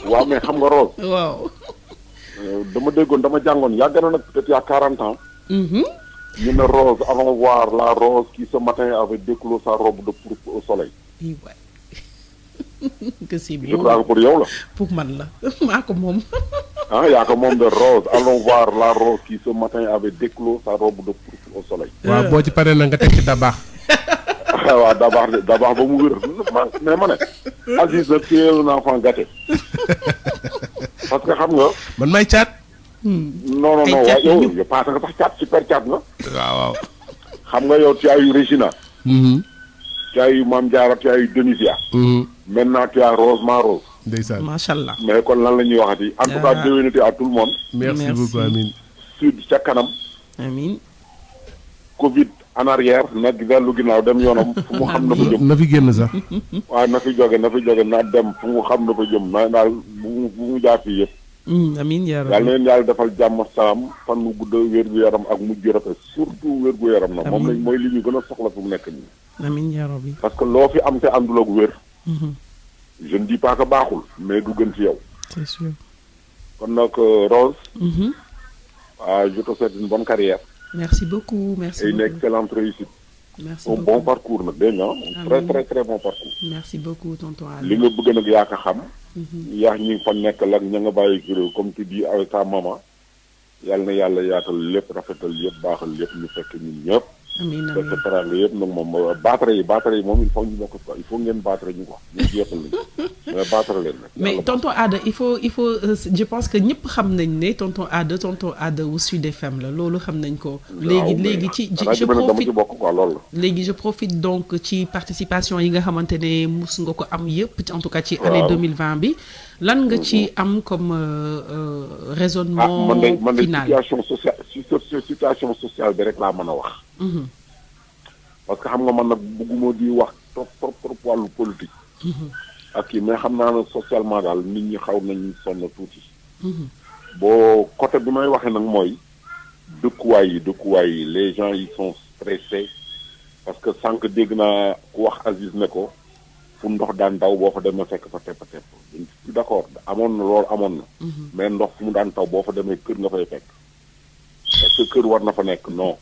waaw mais xam nga Rose. waaw. dama déggoon dama jàngoon yàgg na nag peut-être il y a 40 ans. ñu ne Rose allons voir la Rose qui ce matin avait déclos sa robe de pourpre au soleil. oui waay. que c'est je crois que pour yow la. pour man la maa ko moom. ah yaa ko moom de Rose allons voir la Rose qui ce matin avait déclos sa robe de pourpre au soleil. waaw boo ci paree na nga teg ci dabaax. waaw dabaax ba mu wér mais ma ne. Aziz nag tu es un enfant gâté. parce que xam nga. man may caat. non waaye yow yow paase nga sax caat super caat nga. waaw. xam nga yow tu as eu Régina. tu as eu Mame Diarra tu as eu Denisia. maintenant tu as Rose ma Rose. ndeysaan macha allah. mais kon lan la ñuy waxati. en tout cas déwénati à tout le monde. merci beaucoup Amine. sud ca kanam. amiin. Covid en arrière nag dellu ginnaaw dem yoonam fu mu xam na fa jëm. na fi génn sax. waaw na fi jóge na dem fu mu xam na fa jëm na daal bu mu jaar fii yëpp. amiin yaa rabbi. yàlla na leen yàlla defal jàmm salaam fan mu gudd wér-gu-yaram ak mujj rafet surtout wér-gu-yaram na moom lañ mooy li ñu gën a soxla fu mu nekk nii. amiin yaa rabbi. parce que loo fi am te àndul ak wér. je ne dis pas que baaxul mais du gën ci yow. c'est sûr. kon nag Rose. Je te souhaite une bonne carrière. Merci beaucoup, merci. Et une excellente réussite. Merci beaucoup. Un bon parcours nag dégg nga très très très bon parcours. Merci beaucoup tonton Ali. li nga bëgg nag yaa ko xam. yaa ñi fa nekkal ak ña nga bàyyi kuréel comme tu dis avec ta maman. yàlla na yàlla yaatal lépp rafetal yëpp baaxal lépp ñu fekk ñun ñëpp. amiin amiin fekk teraanga yëpp nag moom battre yi moom il faut ñu bokk quoi il faut ngeen battre ñu ko ñu jeexal nañu mais battre leen nag. mais tonton Ada il faut je pense que ñëpp xam nañ ne tonton Ada wu Sud FM la loolu xam nañ ko. léegi ci je profite bokk quoi loolu la. léegi je profite donc ci participation yi nga xamante ne mus nga ko am yëpp en tout cas ci année 2020 bi. lan nga ci am comme raisonnement final man de situation sociale bi rek laa mën a wax. parce que xam nga man nag bëgguma di wax trop wàllu politique. ak kii mais xam naa ne socialement daal nit ñi xaw nañ sonn tuuti. boo côté bi may waxee nag mooy dëkkuwaay yi les gens ils sont stressés parce que sànq dégg naa ku wax Aziz ne ko fu ndox daan daw boo fa demee fekk fa tepp d'accord amoon na loolu amoon na. mais ndox fu mu daan taw boo fa demee kër nga fay fekk. est-ce que kër war na fa nekk non.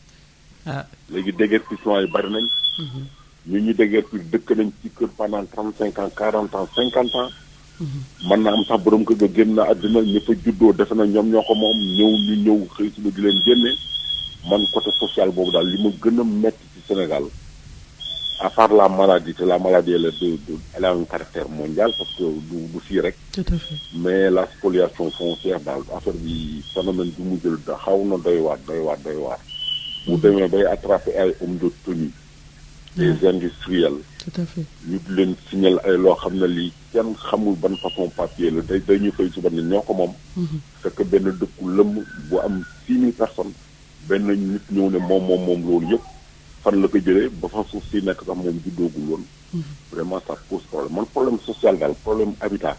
léegi déguerpissement yi bari nañ. ñu déguerpir dëkk nañ ci kër pendant 35 ans 40 ans 50 ans. mën na am sax borom kër ga génn na àddina ñi fa juddoo defe na ñoom ñoo ko moom ñëw xëy suba di leen génne man côté social boobu daal li ma gën a metti ci Sénégal à part la maladie te la maladie elle a un caractère mondial parce que du fii rek. tout à fait. mais la spoliation foncière daal affaire bi phénomène bi mu jël da xaw na doy waar. bu demee bay attraper ay hommes de tenue. des industriels. tout à fait. ñu di leen signal ay loo xam ne lii kenn xamul ban façon papier la dañuy fay suba ni ñoo ko moom. fekk benn dëkku lëmm bu am 6000 personnes benn nit ñëw ne moom loolu yëpp fan la ko jëlee ba fa suuf si nekk sax moom juddoogul woon. vraiment ça pose problème man problème social daal problème habitat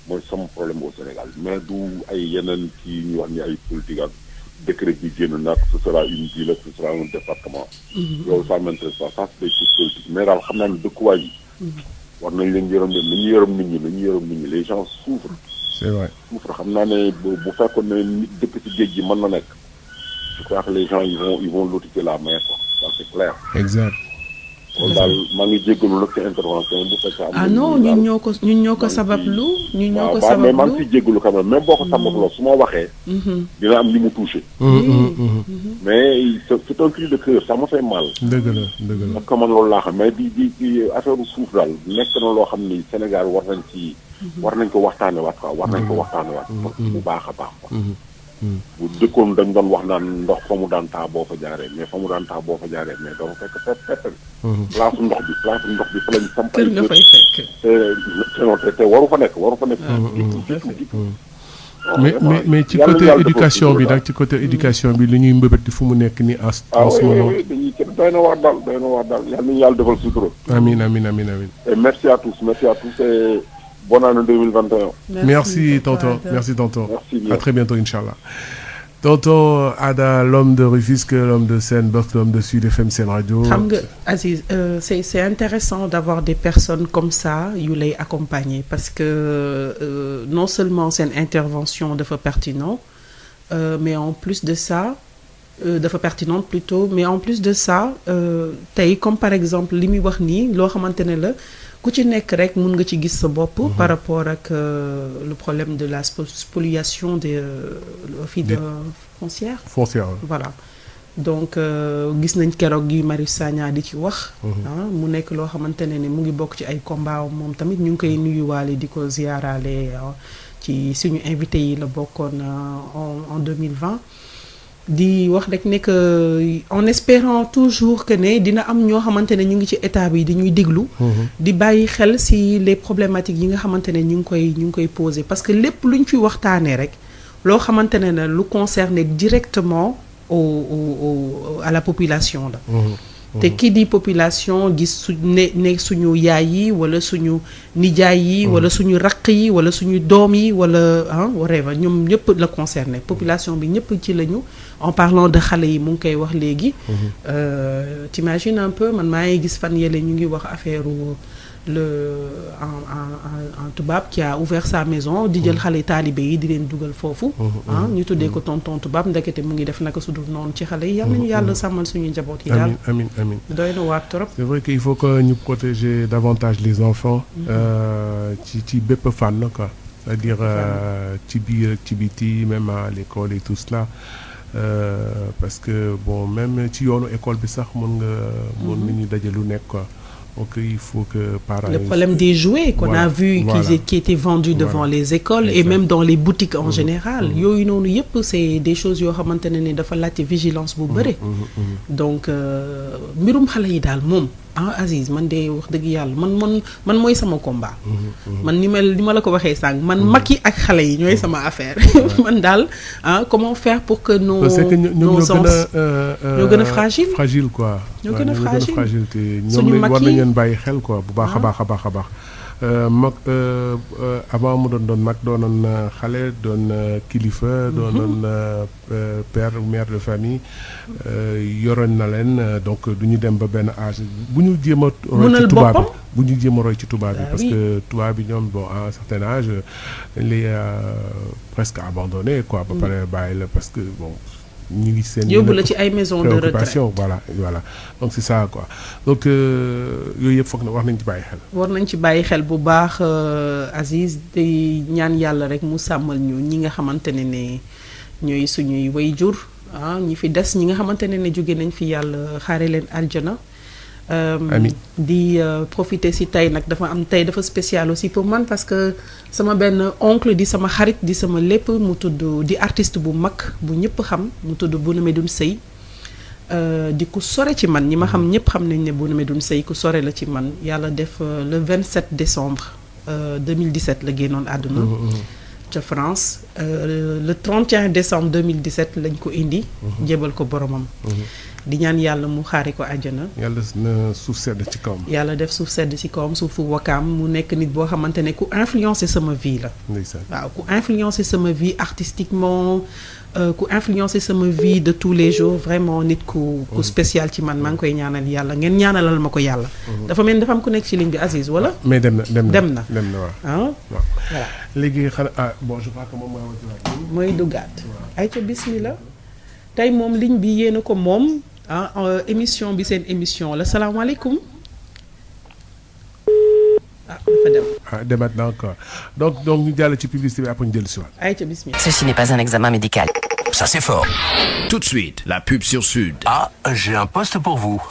mooy sama problème au Sénégal mais du ay yeneen kii ñuy wax ni ay politique ak décret bi génn nag ce sera une ville ak ce sera un département. loolu ça m'intéresse pas ça c'est des choses politiques mais daal xam naa ne dëkkuwaay yi. war nañ leen yërëm nañu yërëm nit ñi les gens souffrent. c'est vrai souffrent xam naa ne bu fekkoon ne nit dëkk ci géej gi mën na nekk je crois que les gens ils vont lotisser la mer quoi ça c'est clair. exact. kon daal maa ngi jéggalu nag ci intervention bu fekkee am non ñun ñoo ko sabablu. mais maa ngi ciy jéggalu quand même boo ko sababloo su ma waxee. dina am ni mu touché. mais c'est un cri de cœur ça me fait mal. dëgg la. parce que man loolu laa xam mais di affaire suuf daal nekk na loo xam ni Sénégal war nañ ci war nañ ko waxtaane waat quoi war nañ ko waxtaane waat bu baax a baax quoi bu dëkkoon dañ doon wax naan ndox fa mu daan taa boo fa jaaree mais fa mu daan taa boo fa jaaree mais doo fa fekk pepp place ndox bi fa lañ samp kër nga fay fekk te waru fa nekk mais ci côté éducation bi nag ci côté éducation bi li ñuy mbëbët fu mu nekk ni en ce moment doy na waar daal yal nañu yàlla defal sutura amiin et merci à tous et bonne année 2021. Merci tonton. Merci. À très bientôt, Inch'Allah. Tonton Ada, l'homme de Rufisque, l'homme de Sen Box, l'homme de Sud FM Sen Radio. Xam nga Aziz, c'est intéressant d'avoir des personnes comme ça yu lay accompagner parce que non seulement seen intervention dafa pertinent mais en plus de ça dafa pertinente plutôt mais en plus de ça tey comme par exemple li muy wax nii loo xamante ne la ku ci nekk rek mun nga ci gis sa bopp par rapport ak le problème de la spoliation des de foncière voilà donc gis nañ keroog Guy Marius Sagna di ci wax mu nekk loo xamante ne mu ngi bokk ci ay combat moom tamit ñu ngi koy nuyuwaale di ko ziyaaraale ci suñu invité yi la bokkoon en 2020 di wax rek ne que en espérant toujours que ne dina am ñoo xamante ne ñu ngi ci état bi di ñuy déglu di bàyyi xel ci les problématiques yi nga xamante ne ñu ngi koy poser parce que lépp lu ñu fi waxtaanee rek loo xamante ne na lu concerné directement à la population la te kii di population gis ne suñu yaay yi wala suñu nijaay yi wala suñu rakk yi wala suñu doom yi wala whatever ñoom ñëpp la concerné population bi ñëpp ci lañu en parlant de xale yi mu ngi koy wax léegi t'imagines un peu man maa ngi gis fan yële ñu ngi wax affaire un tubaab qui a ouvert sa maison di jël xale taalibe yi di leen dugal foofu ñu tuddee ko tonton tubaab ndekete mu ngi def naka su dul noonu ci xale yi yal nañu yàlla sàmmal suñu njaboot yi daal amiin doy na waar trop c'est vrai qu'il faut que ñu protéger davantage les enfants ci bépp fànn quoi c'est-à-dire ci biir ak ci biti même à l'école et tout cela parce que bon même ci yoonu école bi sax mën nañu daje lu nekk quoi donc il faut que parents le problème des jouets qu'on a vu qui étaient vendus devant les écoles et même dans les boutiques en général yooyu noonu yëpp c'est des choses yoo xamante ne ni dafa laajte vigilance bu bëri donc mbirum xale yi daal moom Aziz man de wax dëgg yàlla man mooy sama combat man ni ma la ko waxee sànq man mag yi ak xale yi ñooy sama affaire man daal comment faire pour que nos enfants ñoo gën a fragile quoi ñoo gën a fragile te ñoom war nañ leen bàyyi xel quoi bu baax a baax mag avant mu doon mag doonoon xale doon kilifa doonoon père ou mère de famille yoroon na leen donc du ñu dem ba benn âge bu ñu jéem a roy ci tubaab bi parce que tubaab bi ñoom bon à un certain âge dañ lay presque abandonné quoi ba pare bàyyi la parce que bon ñu ngi seen yóbbu la ci ay maison de retraite voilà donc c'est ça quoi donc yooyu yëpp foog na war nañ ci bàyyi xel bu baax Aziz di ñaan yàlla rek mu sàmmal ñu ñi nga xamante ne ñooy suñuy waajur ñi fi des ñi nga xamante ne jóge nañ fi yàlla xaare leen aljana di profiter ci tey nag dafa spécial aussi pour man parce que sama benn oncle di sama xarit di sama lépp mu tudd di artiste bu mag bu ñëpp xam mu tudd Bouna Medoune Seye di ku sore ci man ñi ma xam ñëpp xam nañ ne Bouna Medoune Seye ku sore la ci man yàlla def le 27 décembre 2017 la génnoon àdduna ca France le 31 décembre 2017 lañ ko indi jébal ko boromam di ñaan yàlla mu xaare ko àjjana yàlla na suuf sedd ci kawam yàlla def suuf sedd ci kawam suufu wakaam mu nekk nit boo xamante ne ku influencé sama vie la waaw ku influencé sama vie artistiquement ku influencé sama vie de tous les jours vraiment nit ku spécial ci man maa ngi koy ñaanal yàlla ngeen ñaanalal ma ko yàlla dafa mel ni dafa am ku nekk ci ligne bi Aziz wala mais dem na waaw voilà léegi xanaa bon je crois que moom mooy duggaat ay ca bismillah tey moom ligne bi yéena ko moom émission bi seen émission la salaamaaleykum dafa dem demaat na encore donc ñu jàll ci publicité bi après ñu jël si waat ay ca bismillah. Ceci n'est pas un examen médical. Ça c'est fort. Tout de suite, la pub sur Sud. Ah, j'ai un poste pour vous.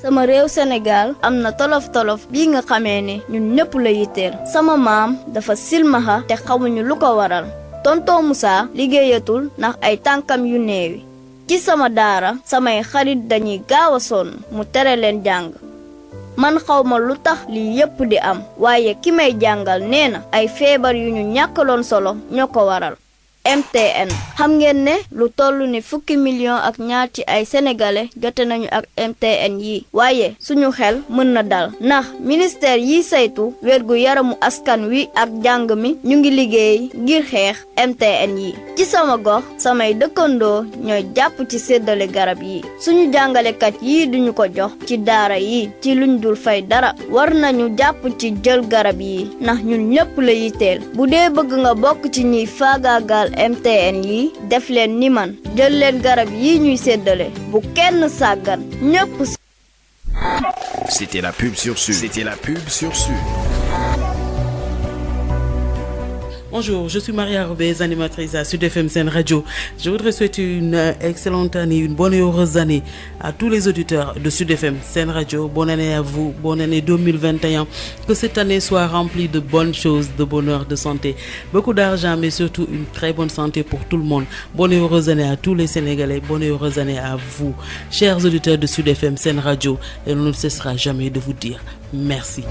sama réew Sénégal am na tolof-tolof bii nga xamee ne ñun ñëpp la yitteel sama maam dafa silmaxa te xamuñu lu ko waral tonton Moussa liggéeyatul ndax ay tànkam yu néewi ci sama daara samay xarit dañuy gaaw a sonn mu tere leen jàng man xawma lu tax lii yépp di am waaye ki may jàngal nee na ay feebar yu ñu ñàkkaloon solo ñoo ko waral MTN xam ngeen ne lu toll ni 10 millions ak ñaar ci ay sénégalais jote nañu ak MTN yi waaye suñu xel mën na dal ndax ministère yi saytu wérgu yaramu askan wi ak jàng mi ñu ngi liggéey ngir xeex MTN yi ci sama gox samay dëkkandoo ñooy jàpp ci séddale garab yi suñu jàngalekat yi duñu ko jox ci daara yi ci luñ dul fay dara war nañu jàpp ci jël garab yi ndax ñun ñëpp la yitteel bu dee bëgg nga bokk ci ñiy faagaagal MTN yi def leen ni man jël leen garab yi ñuy séddale bu kenn sàggan ñëpp. C'était la pub sur Sud. C'était la pub sur Sud. Bonjour, je suis Maria Robez, animatrice à Sud FM Sen Radio. Je voudrais souhaiter une excellente année, une bonne et heureuse année à tous les auditeurs de Sud FM Sen Radio. Bonne année à vous, bonne année 2021. Que cette année soit remplie de bonnes choses, de bonheur, de santé, beaucoup d'argent, mais surtout une très bonne santé pour tout le monde. Bonne et heureuse année à tous les Sénégalais, bonne et heureuse année à vous, chers auditeurs de Sud FM Sen Radio. Et on ne cessera jamais de vous dire merci.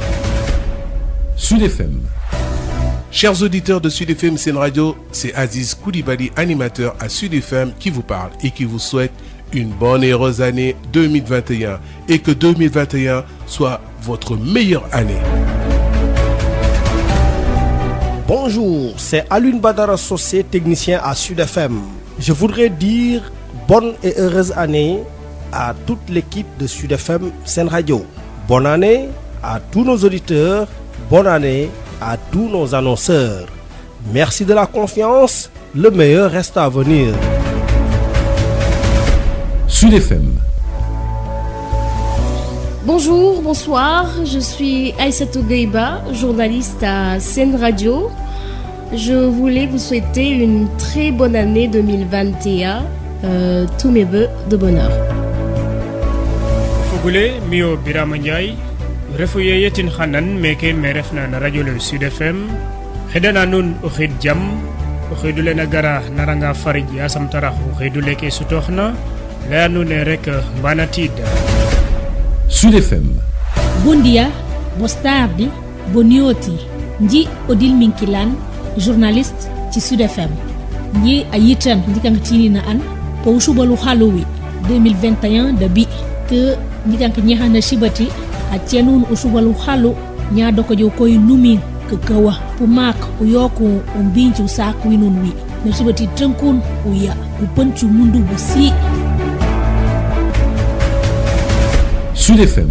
Sud FM. Chers auditeurs de Sud FM Sen Radio, c'est Aziz Koulibaly, animateur à Sud FM, qui vous parle et qui vous souhaite une bonne et heureuse année 2021 et que 2021 soit votre meilleure année. Bonjour, c'est Alioune Badara Socé, technicien à Sud FM. Je voudrais dire bonne et heureuse année à toute l'équipe de Sud FM Sen Radio. Bonne année à tous nos auditeurs, bonne année à tous nos annonceurs. Merci de la confiance, le meilleur reste à venir. Sud FM. Bonjour, bonsoir, je suis Aïssatou Gueiba, journaliste à Sen Radio. Je voulais vous souhaiter une très bonne année 2021, tous mes vœux de bonheur. Fogule mio Birama Ndiaye refu ye yetin xanan meke me refna na radio le Sud FM xedana nun o xid jam o xidu lena gara naranga farij ya sam tarax o xidu leke sutoxna leya nu ne rek mbanatid Sud FM. Bon dia, boa tarde, bonioti. Nji Odile Minkilan, journaliste ci Sud FM. Nji ayitam ndikang tini na an po ushubalu Halloween 2021 da bi ke ndikang nyahana shibati a tienun ushubalu halu nya doko jo koy numi ke kawa pumak uyoku umbinchi usaku winun wi na shibati trankun uya upanchu mundu busi Sud FM.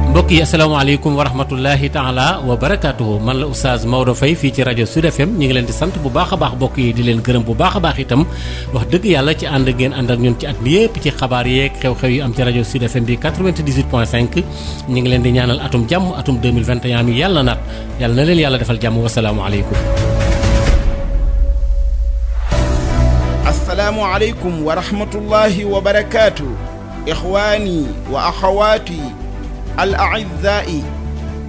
mbokk yi asalaamaaleykum wa rahmatullahi taala wa barakaatuhu man la oustaz Maodo Faye fii ci rajo Sud FM ñu ngi leen di sant bu baax a baax mbokk yi di leen gërëm bu baax a baax itam wax dëgg yàlla ci ànd ngeen ànd ak ñun ci at mi yëpp ci xabaar yeeg xew-xew yu am ci rajo Sud FM bi 98.5 ñu ngi leen di ñaanal atum jàmm atum 2021 mi yàlla naat yàlla na leen yàlla defal jàmm wasalaamualeykum. asalaamualeykum wa rahmatullahi wa barakaatu. ixwaani wa axawaati الأعزاء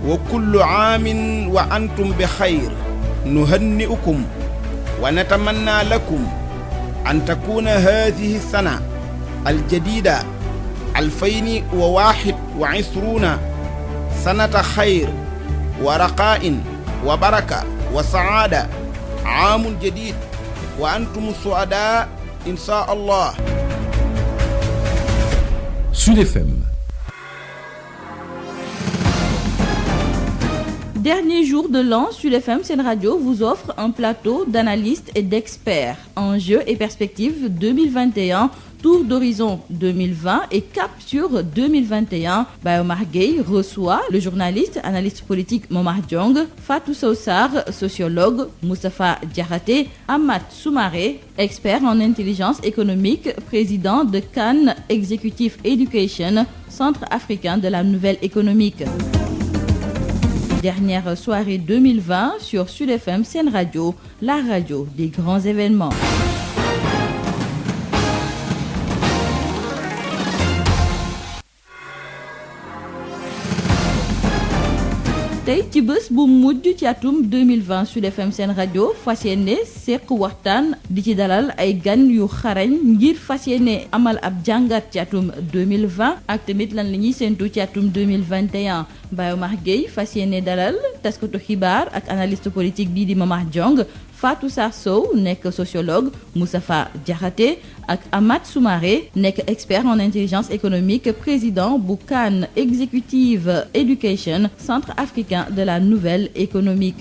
وكل عام وأنتم بخير نهنئكم ونتمنى لكم أن تكون هذه السنة الجديدة 2021 سنة خير ورقاء وبركة وسعادة عام جديد وأنتم السعداء إن شاء الله. Sud FM. Dernier jour de l'an, Sud FM Sen Radio vous offre un plateau d'analystes et d'experts. Enjeux et perspectives 2021, tour d'horizon 2020 et cap sur 2021. Omar Gueye reçoit le journaliste, analyste politique Momar Diong, Fatou Sawsar, sociologue, Moustapha Diakhaté, Ahmad Soumaré, expert en intelligence économique, président de Cannes Executive Education, Centre africain de la nouvelle économique. Dernière soirée 2020 sur Sud FM Sen Radio, la radio des grands événements. tey ci bés bu mujj ci atum 2020 Sud FM seen rajo fas yéene seq waxtaan di ci dalal ay gan yu xarañ ngir fas yéene amal ab jàngat ci atum 2020 ak tamit lan la ñuy séentu ci atum 2021 Baye Omar Gueye fas yéene dalal taskatu xibaar ak analyste politique bii di Mamar Diong Fatou Sarr Sow nekk sociologue Moustapha Diakhaté ak Amath Soumaré nekk expert en intelligence économique président bu CAN Executive Education Centre africain de la nouvelle économique.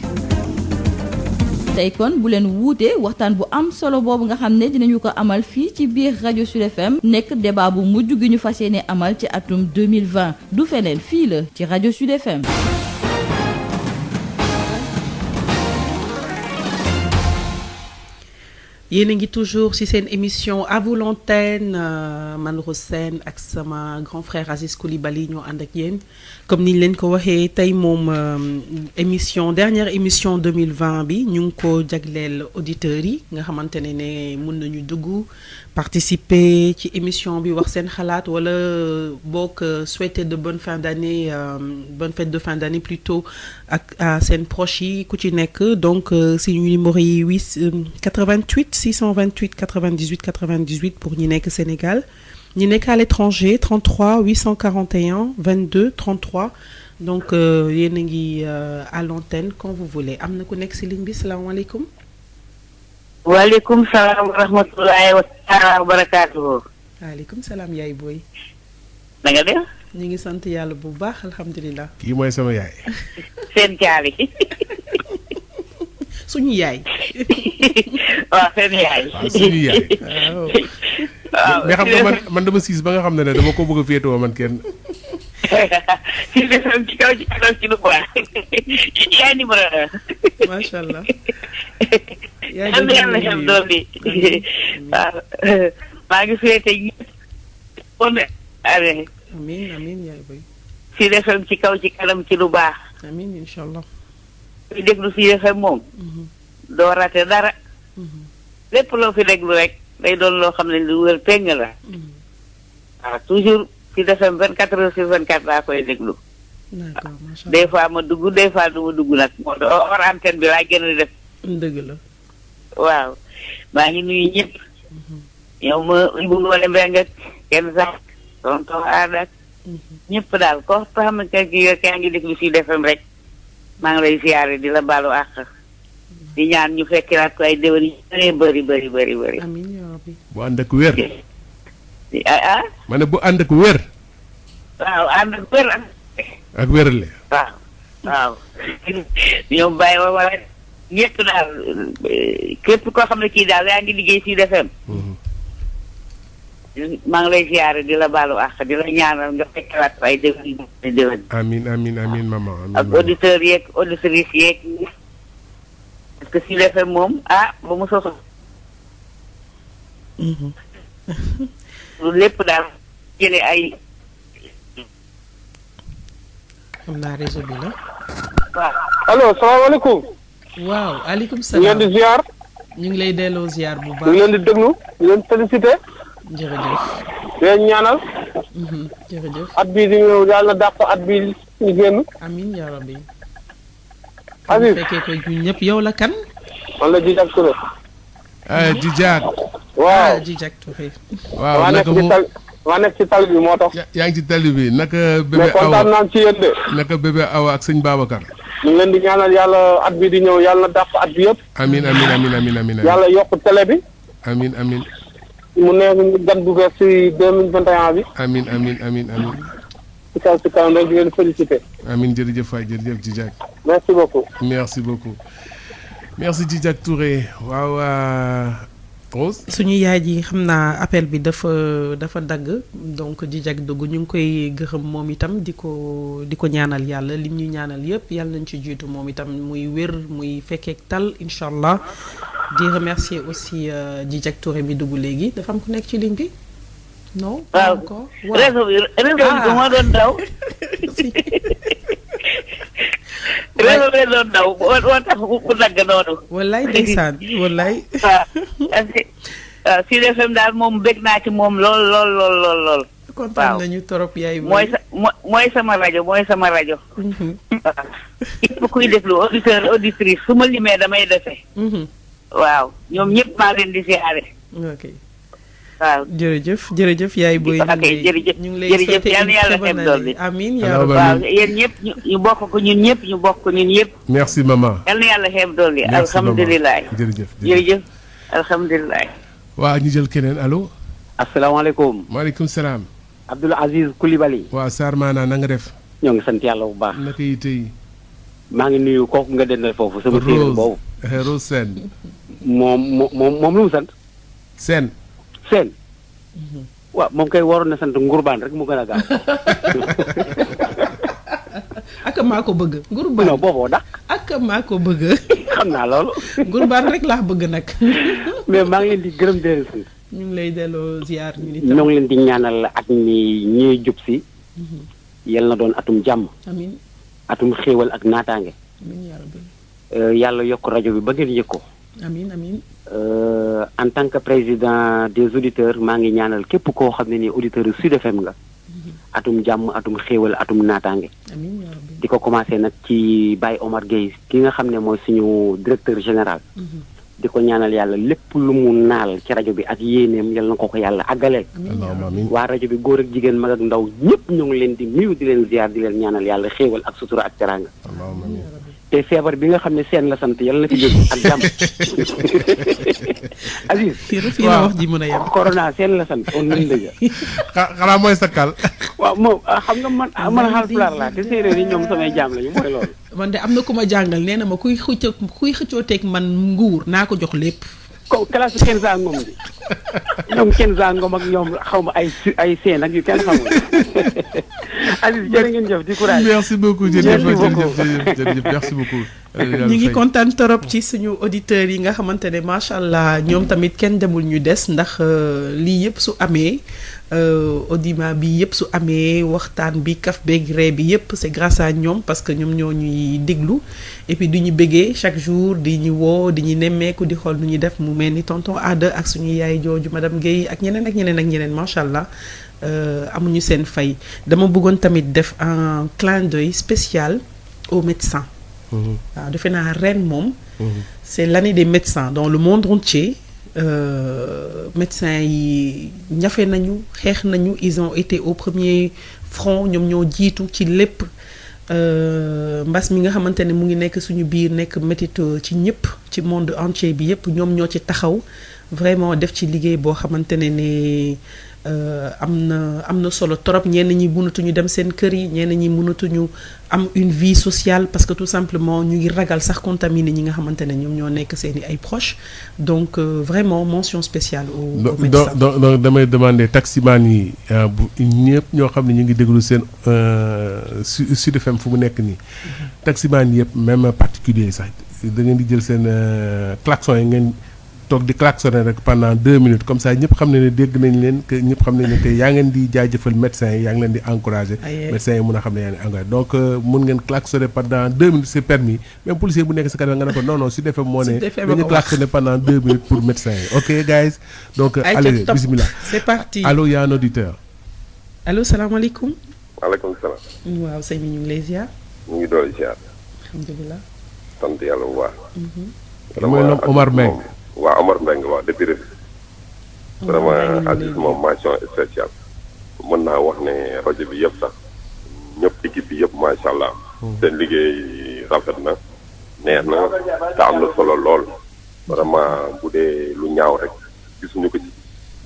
tey kon bu leen wuute waxtaan bu am solo boobu nga xam ne dinañu ko amal fii ci biir rajo Sud FM nekk débat bu mujj gi ñu fas yéene amal ci atum 2020 du feneen fii la ci rajo Sud FM. yéen a ngi toujours ci seen émission à vous l'antenne man Rose Sène ak sama grand frère Aziz Coulibaly ñoo ànd ak yéen comme niñ leen ko waxee tey moom dernière émission 2020 bi ñu ngi ko jagleel auditeurs yi nga xamante ne mën nañu dugg participer ci émission bi wax seen xalaat wala boog souhaiter de bonne fin d'année bonne fête de fin d'année plutôt ak seen proches yi ku ci nekk donc si numéro yi 88 628 98 98 pour ñi nekk Sénégal ñi nekk à l'étranger 33 841 22 33 donc yéen a ngi à l'antenne quand vous voulez am na ku nekk ci ligne bi salaamaaleykum. waaleykum salaam wa rahmatullahi wa barakaatuhu. waaleykum salaam yaay booy. na nga def. ñu ngi sant yàlla bu baax alhamdulilah. kii mooy sama yaay. seen caali. suñu yaay. waaw seen yaay. waaw suñu yaay. waaw mais xam nga man dama siis ba nga xam ne dama ko bëgg a féetewoo man kenn. ci defam ci kaw ci kanam ci lu baax. yaay numéro 1. macha allah. yaay am na yàlla xel doom bi. waaw maa ngi féete ñëpp. bonne année. amiin amiin yaay boy. ci defam ci kaw ci kanam ci lu baax. amiin incha allah. fi déglu Sud FM moom doo rate dara lépp loo fi déglu rek day doon loo xam ne lu wér péng la waaw toujours Sud FM 24 heures sur 24 laa koy déglu des fois ma dugg des fois du ma dugg nag moo tax hors antenne bi laa gën a def dëgg la waaw maa ngi nuyu ñëpp yow ma bu ngoone mbeng ak kenn sax tonton aada ak ñëpp daal ko xam ne kaa ngi déglu Sud FM rek maa ngi lay siyaare di la baalu àq di ñaan ñu fekkiraat ko ay déwén yu bëri. amiin yaa rabbi. bu ànd ak wér. ma ne bu ànd ak wér. waaw ànd ak wér. ak wérle. waaw ñoom bàyyi wala ñëpp daal képp koo xam ne kii daal yaa ngi liggéey Sud FM. maa ngi lay siyaare di la baalu àq di la ñaanal nga fekkiraat ko ay déwén. amiin maman. ak auditeurs yeeg auditrices yeeg parce que Sud FM moom ba mu soso lu lépp daal jële ay xam naa réseau bi la. waaw. allo salaamaaleykum. waaw aleykum salaam. ñu ngi leen di ziar. ñu ngi lay delloo ziar bu baax. ñu ngi leen di déglu ñu leen félicité. jërëjëf. di leen ñaanal. jërëjëf. at bii di ñëw yàlla na dàq at bii ñu génn. amiin yaa rabbi. Aziz fekkee ko ñun ñëpp yow la kan. man la Djidiack Touré. Djidiack. waaw Djidiack Touré. waaw naka maa nekk ci tali bi moo tax. yaa ngi ci tali bi naka. bébé mais kontaan naa ci yéen de. naka bébé Awa ak sëñ Babacar. ñu ngi leen di ñaanal yàlla at bii di ñëw yàlla na dàq at bi yëpp. amiin. yàlla yokk télé bi. amiin. mu nekk gan bu bees ci 2021 bi. amiin. ci kaw rek di leen félicité. amiin jërëjëf waay jërëjëf Djidiack. merci beaucoup. merci Djidiack Touré waaw Rose. suñu yaay ji xam naa appel bi dafa dagg donc Djidiack dugg ñu ngi koy gërëm moom itam di ko ñaanal yàlla lim ñu ñaanal yépp yàlla nañ ci jiitu moom itam muy wér muy fekkeek tal incha allah di remercier aussi Djidiack Touré mi dugg léegi dafa am ku nekk ci ligne bi. non waaw réseau bi moo doon daw. réseau bi doon daw moo tax ku dagg noonu. wallaay ndeysaan wallaay. waaw Sud FM daal moom bég naa ci moom lool. kontaan nañu trop yaay. mooy sama rajo. képp kuy déglu auditeur auditrice su ma limee damay dese. waaw ñoom ñëpp maa leen di siyaare. ok waaw jërëjëf yaay booy. ñu ngi lay jërëjëf yal na yàlla xeeb dolli. amiin yaa rabbi waaw yéen ñëpp ñu bokk ko ñun ñëpp ñu bokk ko ñun ñëpp. merci maman. yal na yàlla xeeb dolli. alhamdulilah jërëjëf alhamdulilah. waaw ñu jël keneen allo. asalaamaaleykum. maaleykum salaam. Abdoul Aziz Coulibaly. waaw Sarr maanaa na nga def. ñoo ngi sant yàlla bu baax. naka yi tey. maa ngi nuyu kooku nga dendal foofu sama séeréer boobu. Rose Sène. moom lu mu sant. Sène. Sène. waaw moom kay waroon na sant Ngurbaan rek mu gën a gaaw. ak maa ko bëgg. Ngurbaan non booboo dak. ak maa ko bëgg. xam naa loolu. Ngurbaan rek laa bëgg nag. mais maa ngi leen di gërëm di leen sant. ñu ngi lay delloo ziar ñu ni ñoo ngi leen di ñaanal at mi ñuy jub si. yal na doon atum jàmm. amiin atum xéewal ak naataange. amiin yaa rabbi. yàlla yokk rajo bi ba ngeen yëg ko. amiin amiin. en tant que président des auditeurs maa ngi ñaanal képp koo xam ne ni auditeur yu Sud FM nga. atum jàmm atum xéewal atum naataange. amiin yaa rabbi. di ko commencé nag ci Baye Omar Gueye ki nga xam ne mooy suñu directeur général. di ko ñaanal yàlla lépp lu mu naal ci rajo bi ak yéeneem yal na ko yàlla àggaleel. waa rajo bi góor ak jigéen mag ak ndaw ñëpp ñu ngi leen di nuyu di leen ziar di leen ñaanal yàlla xéewal ak sutura ak teraanga. te feebar bi nga xam ne seen la sant yal na fi jóg ak jàmm. Aziz. fii la wax ji mën a yem. corona seen la sant on nañ la. xanaa mooy sa kal. waaw moom xam nga man Haalpulaar laa te séeréer yi ñoom samay jaam lañu mooy loolu. man de am na ku ma jàngal nee na ma kuy xëccoo teeg man nguur naa ko jox lépp. ko classe Kenza Ngom bi ñoom Kenza Ngom ak ñoom xaw ma ay seen ak yu kenn xamul. Aziz jërë ngeen jëf di courage. merci beaucoup jërëjëf merci beaucoup. ñu ngi kontaan torop ci suñu auditeurs yi nga xamante ne macha allah ñoom tamit kenn demul ñu des ndax lii yëpp su amee audimat bi yëpp su amee waxtaan bi kaf beeg ree bi yëpp c'est grâce à ñoom parce que ñoom ñoo ñuy déglu et puis du ñu bëggee chaque jour di ñu woo di ñu nemmeeku di xool nu ñuy def mu mel ni tonton Ada ak suñu yaay jooju madame Guèye ak ñeneen macha allah amuñu seen fay dama bëggoon tamit def un clin d'œil spécial aux médecins. waaw defe naa ren moom. c'est l'année des médecins dans le monde entier. Médecins yi ñafe nañu xeex nañu ils ont été au premier front ñoom ñoo jiitu ci lépp mbas mi nga xamante ne mu ngi nekk suñu biir nekk métit ci ñëpp ci monde entier bi yëpp ñoom ñoo ci taxaw vraiment def ci liggéey boo xamante ne am na solo trop ñenn ñi mënatuñu dem seen kër yi ñenn ñi mënatuñu am une vie sociale parce que tout simplement ñu ngi ragal sax contaminé ñi nga xamante ne ñoom ñoo nekk seeni ay proches donc vraiment mention spéciale aux médecins. donc damay demander taximan yi bu ñëpp ñoo xam ne ñu ngi déglu seen Sud FM fu mu nekk nii taximan yi yëpp même particulier sax da ngeen di jël seen klaxon yi ngeen toog di klaxonner rek pendant 2 minutes comme ça ñëpp xam ne dégg nañ leen que ñëpp xam nañ ne te yaa ngeen di jaajëfal médecins yi yaa ngi leen di encourager médecins yi mun a xam ne yaa ngi encourager donc mun ngeen klaxonner pendant 2 minutes c'est permis même policier bu nekk si kanam nga ne ko non Sud FM moo ne dañu klaxonner pendant 2 minutes pour médecins yi ok guys donc allez bismillah c'est parti allô y a un auditeur allô salaamaaleykum maaleykum salaam waaw sëñ bi ñu ngi lay ziar ñu ngi doon ziar alhamdulilah sant yàlla bu baax mooy noom Omar Mbengue waaw Omar Mbengue waaw depuis Rufisque vraiment Aziz moom mention spéciale mën naa wax ne rajo bi yëpp sax ñëpp équipe bi yëpp macha allah seen liggéey rafet na neex na te am na solo lool vraiment bu dee lu ñaaw rek gisuñu ko ci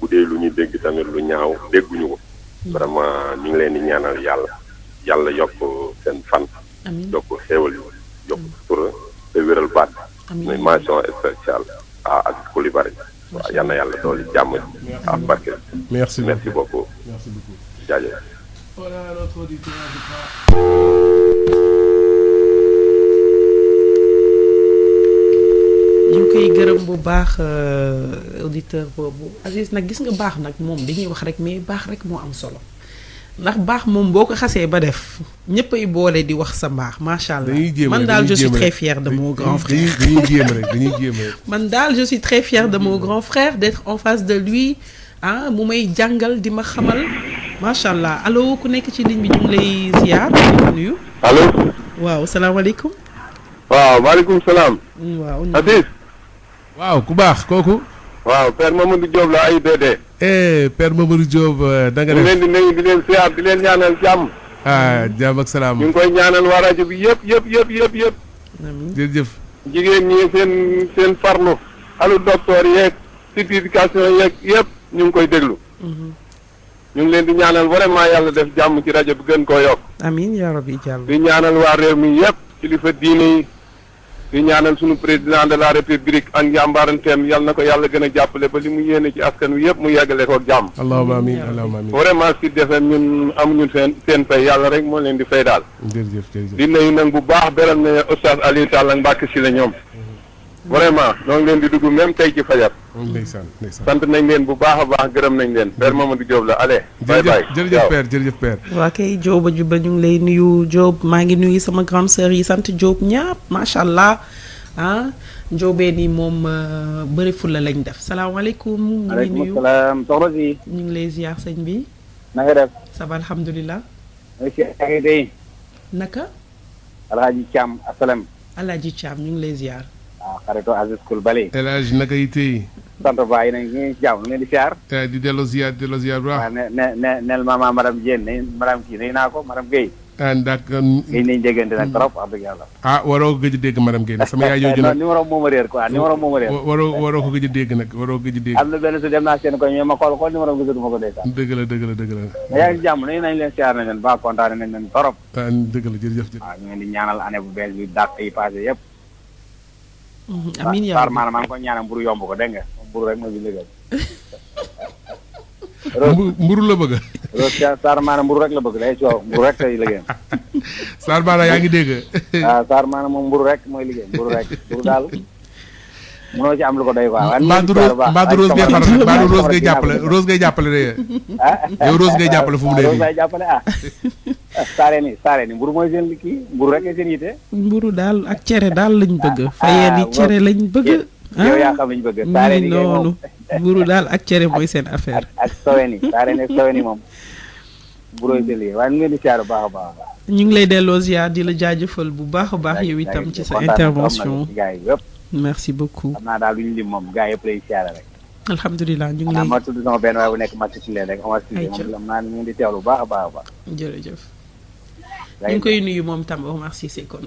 bu dee lu ñuy dégg tamit lu ñaaw dégguñu ko vraiment ñu ngi leen di ñaanal yàlla yokk seen fan yokk xéewal yokk sutura te wéral baat mais mention spéciale ak Coulibaly waaw yal na yàlla dooli jàmm ak barke. merci beaucoup jaajëf. ñu ngi koy gërëm bu baax auditeur boobu Aziz nag gis nga baax nag moom dañuy wax rek mais baax rek moo am solo ndax baax moom boo ko xasee ba def ñëppay boole di wax sa mbaax macha allah. man daal je suis très fier de mon grand frère. dañuy jéem rek man daal je suis très fier de mon grand frère d'être en face de lui mu may jàngal di ma xamal macha allah allo ku nekk ci ligne bi ñu ngi lay ziar di nuyu. allo. waaw salaamaaleykum. waaw maaleykum salaam. waaw. Aziz. waaw ku baax kooku. waaw Père Mamadou Diop la AIBD. Père Mamadou Diop da nga def. ñu leen di nuyu di leen siyaar di leen ñaanal jàmm. jàmm ak salaam. ñu ngi koy ñaanal waa rajo bi yëpp. jërëjëf. jigéen ñi seen farlu. alu docteur yeeg certification yeeg yëpp ñu ngi koy déglu. ñu ngi leen di ñaanal vraiment yàlla def jàmm ci rajo bi gën koo yokk. amiin yaa rabbi jàmm. di ñaanal waa réew mi yëpp kilifa diine yi. di ñaanal sunu président de la république ak njàmbaaranteem yal na ko yàlla gën a jàppale ba li mu yéene ci askan wi yëpp mu yeggale ko ak jàmm. allahumma amiin allahumma amiin. vraiment si defee ñun amuñu seen fay yàlla rek moo leen di fay daal. jërëjëf jërëjëf. di nuyu nag bu baax beral na Oustaz Aliou Sall ak Mbacke si la ñoom. vraiment ñoo ngi leen di dugg même tey ci fajar. ndeysaan ndeysaan. sant nañ leen bu baax a baax gërëm nañ leen. Père Mamadou Diop la allez. bye bye jërëjëf Père jërëjëf Père. waa kay Diop Juba ñu ngi lay nuyu Diop maa ngi nuyu sama grande sœur yi sant Diop ñaap macha allah. Njóobee ni moom bëri fulla lañ def salaamaaleykum. ñu ngi nuyu maaleykum salaam soxna si. ñu ngi lay ziar sëñ bi. na nga def. ça va alhamdulilah. naka. Alhaji Thiam asalam. Alhaji Thiam ñu ngi lay ziar. waaw xaritu Aziz Koulibaly. El Hadj naka yi tey. sant baay nañ ñu ngi ci jàmm ngeen di ziar. di delloo ziar bu baax. waaw neel mama madame Diène madame kii nuyu naa ko madame Guèye. d'accord. gëj nañ déggante nag trop wax dëgg yàlla. waroo ko gëj a dégg madame Guèye sama yaay jooju nag. numéro moo ma réer quoi numéro moo ma réer. waroo ko gëj a dégg nag waroo ko gëj a dégg. am na benn su dem naa seen ko ñu ma xool numéro bi gisatuma ko dèjà. dëgg la. mais yaa ngi ci jàmm nuyu nañ leen ziar nañ leen ba kontaan nañ leen trop. dëgg la jërëjëf. waaw ñu ngi di ñaanal année bu bees bi dàq yi passé yëpp. amiin yaa maanaam maa ngi ko ñaanal mburu yomb ko dégg nga mburu rek mooy bi liggéey. mburu la bëgg. Sarr maanaam mburu rek la bëgg day coow mburu rek tey liggéey. Sarr maanaam yaa ngi dégg. waaw Sarr maanaam moom mburu rek mooy liggéey mburu rek mburu daal mënoo ci am lu ko doy quoi. Mbadou Rose ngay faral Mbadou Rose ngay jàppale Rose ngay jàppale de. yow Rose ngay jàppale fu mu dee Rose ngay jàppale saare ni mburu mooy seen kii mburu rek seen yite. mburu daal ak cere daal lañ bëgg. fayee ni cere lañ bëgg. yow yaa xam lañ bëgg. saare ni noonu mburu daal ak cere mooy seen affaire. ak sowe ni moom mburu seen liggéey waaye ñu ngi leen di siyaar bu baax a baax. ñu ngi lay delloo ziar di la jaajëfal bu baax a baax yow itam ci sa intervention. merci beaucoup. xam naa daal lu ñu lim moom gars yëpp lay siyaare rek. alhamdulilah ñu ngi lay. ma tudd sama benn waaye bu nekk Mathieu Sylla rek Omar Sylla moom la naa ñu ngi di teewlu bu baax a baax a baax. jërëjëf. ñu ngi koy nuyu moom tam Omar Cissé kon.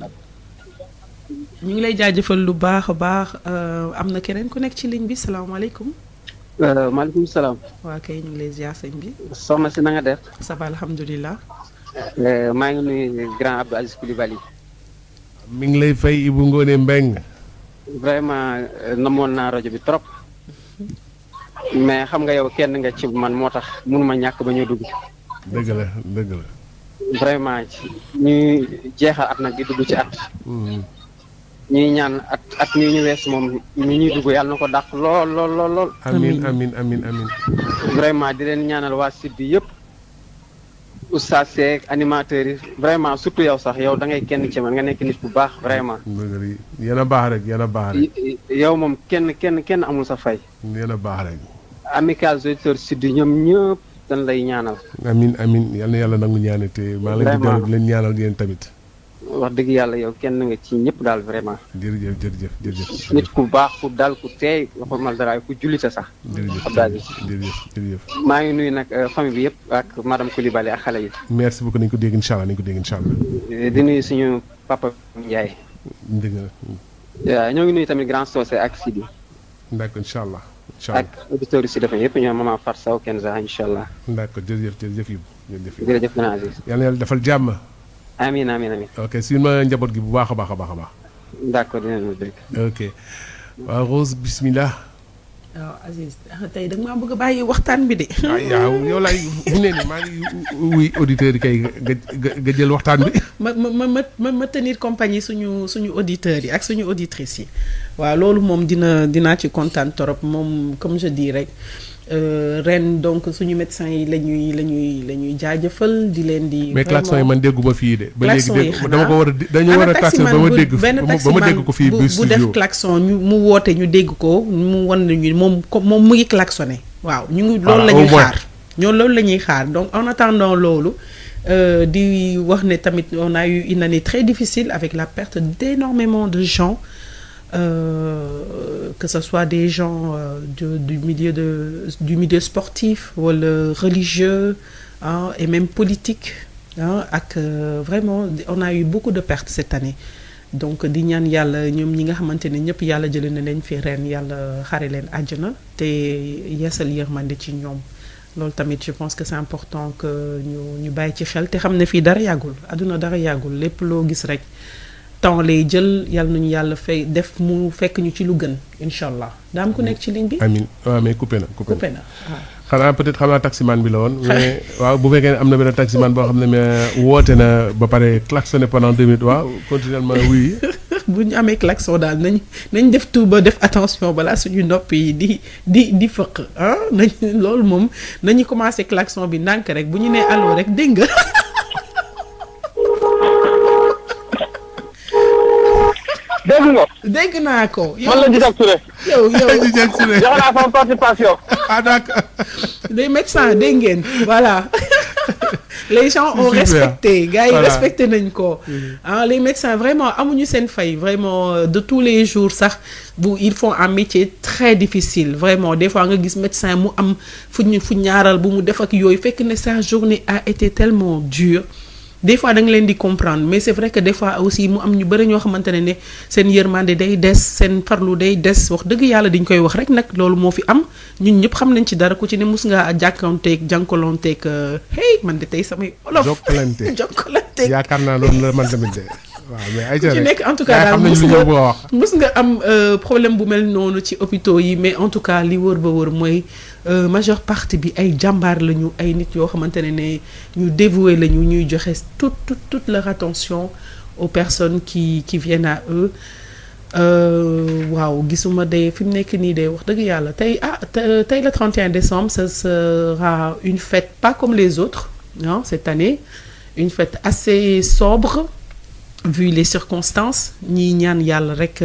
ñu ngi lay jaajëfal lu baax a baax am na keneen ku nekk ci ligne bi salaamaaleykum. maaleykum salaam. waa kay ñu ngi lay ziar sëñ bi. soxna si na nga def. ça va alhamdulilah. maa ngi nuyu grand Abdou Aziz Koulibaly. mi ngi lay fay Ibou Ngoné Mbengue. vraiment namoon naa rajo bi trop. mais xam nga yow kenn nga ci man moo tax mënuma ñàkk ba ñu dugg. dëgg la. vraiment ñuy jeexal at nag di dugg ci at. ñuy ñaan at nii ñu wees moom ñi ñuy dugg yàlla na ko dàq lool. amiin. vraiment di leen ñaanal waa site bi yëpp. oustaz Seck animateurs yi vraiment surtout yow sax yow da ngay kenn ci man nga nekk nit bu baax vraiment. yéen a baax rek. yow moom kenn amul sa fay. yéen a baax rek. amical auditeurs sud ñoom ñëpp dañ lay ñaanal. amiin yal na yàlla nangu ñaane te maa leen di dellu leen ñaanal yéen tamit. wax dëgg yàlla yow kenn nga ci ñëpp daal vraiment. jërëjëf. nit ku baax ku dal ku teey waxumal dara ku jullite sax. jërëjëf. maa ngi nuyu nag famille bi yëpp ak madame Koulibaly ak xale yi. merci beaucoup nañu ko dégg incha allah di nuyu suñu papa Ndiaye. dëgg la. waaw ñoo ngi nuyu tamit grand Socé ak Sidi. d'accord incha allah. ak auditeurs yi si defe yëpp ñoom maman Fatou Sow Kenza incha allah. d'accord jërëjëf Ibou. jërëjëf grand Aziz. yal na yàlla defal jàmm. amiin. ok si ma njaboot gi bu baax a baax. d'accord dinañu dégg. ok waaw Rose bismillah. waaw Aziz tey da nga maa bëgg a bàyyi waxtaan bi de. waaw yow laay fu ne nii maa ngi wuy auditeurs yi kay nga jël waxtaan bi. ma tenir compagnie suñu auditeurs yi ak suñu auditrices yi. waaw loolu moom dinaa ci kontaan torop moom comme je dis rek. ren donc suñu médecins yi la ñuy jaajëfal di leen di. mais klaxon yi man dégguma fii de. ba léegi dama ko war a dañu war a klaxon ba ma dégg. ba ma dégg ko fii bu bu def klaxon mu woote ñu dégg ko mu wan nañu moom mu ngi klaxonné. waaw ñu ngi loolu la ñuy xaar. ñoo loolu la ñuy xaar donc en attendant loolu di wax ne tamit on a eu une année très difficile avec la perte d'énormément de gens que ce soit des gens du milieu sportif wala religieux et même politique ak vraiment on a eu beaucoup de pertes cette année donc di ñaan yàlla ñoom ñi nga xamante ne ñëpp yàlla jëlee na leen fi ren yàlla xare leen àjjana te yeesal yërmande ci ñoom loolu tamit je pense que c'est important que ñu bàyyi ci xel te xam ne fii dara yàggul àdduna dara yàggul lépp loo gis rek temps lay jël yàlla nañu yàlla fay def mu fekk ñu ci lu gën incha allah daa am ku nekk ci ligne bi. amiin waaw mais coupé na waaw. xanaa peut-être xam naa taximan bi la woon. mais waaw bu fekkee ne am na benn taximan boo xam ne mais woote na ba pare klaxonné pendant 2 minutes waaw continuellement oui. bu ñu amee klaxon daal nañ def tout ba def attention balaa suñu nopp yi di fëq nañ loolu moom nañu commencé klaxon bi ndànk rek bu ñu nee allo rek dégg nga. dégg nga. dégg naa ko. man la Djidak Touré. yow Djidak Touré. jox naa sama participation. ah d'accord. les médecins dégg ngeen voilà. les gens ont respecté gars yi respecté nañ ko. les médecins vraiment amuñu seen fay vraiment de tous les jours sax ils font un métier très difficile vraiment des fois nga gis médecin mu am fu ñaaral bu mu def ak yooyu fekk ne sa journée a été tellement dure. des fois da nga leen di comprendre mais c'est vrai que des fois aussi mu am ñu bëri ñoo xamante ne seen yërmande day des seen farlu day des wax dëgg yàlla diñ koy wax rek nag loolu moo fi am ñun ñëpp xam nañ ci dara ku ci ne mus nga jànkuwanteeg hey man de tey samay olof. jokkalante yaakaar naa loolu la man tamit de waaw mais ay ci nekk en tout cas daal mus nga am problème bu mel noonu ci hôpitaux yi mais en tout cas li wër ba wër mooy majeure partie bi ay jàmbaar lañu ay nit yoo xamante ne ñu dévoué lañu ñuy joxe toute leur attention aux personnes qui viennent à eux waaw gisuma de fi mu nekk nii de wax dëgg yàlla tey tey le 31 décembre ce sera une fête pas comme les autres cette année une fête assez sobre vu les circonstances ñi ñaan yàlla rek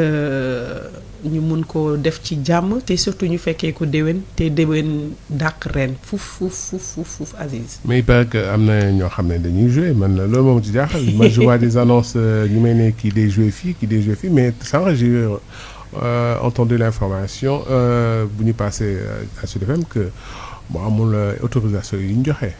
ñu mun ko def ci jàmm te surtout ñu fekkee ko déwén te déwén dàq ren fuuf Aziz. mais il paraît que am na ñoo xam ne dañuy jouer man loolu moom ci jaaxal man je vois des annonces ñu may ne kii day jouer fii mais sànq j'ai entendu l'information bu ñu passé à Sud FM que bon amul autorisation yi ñu joxe.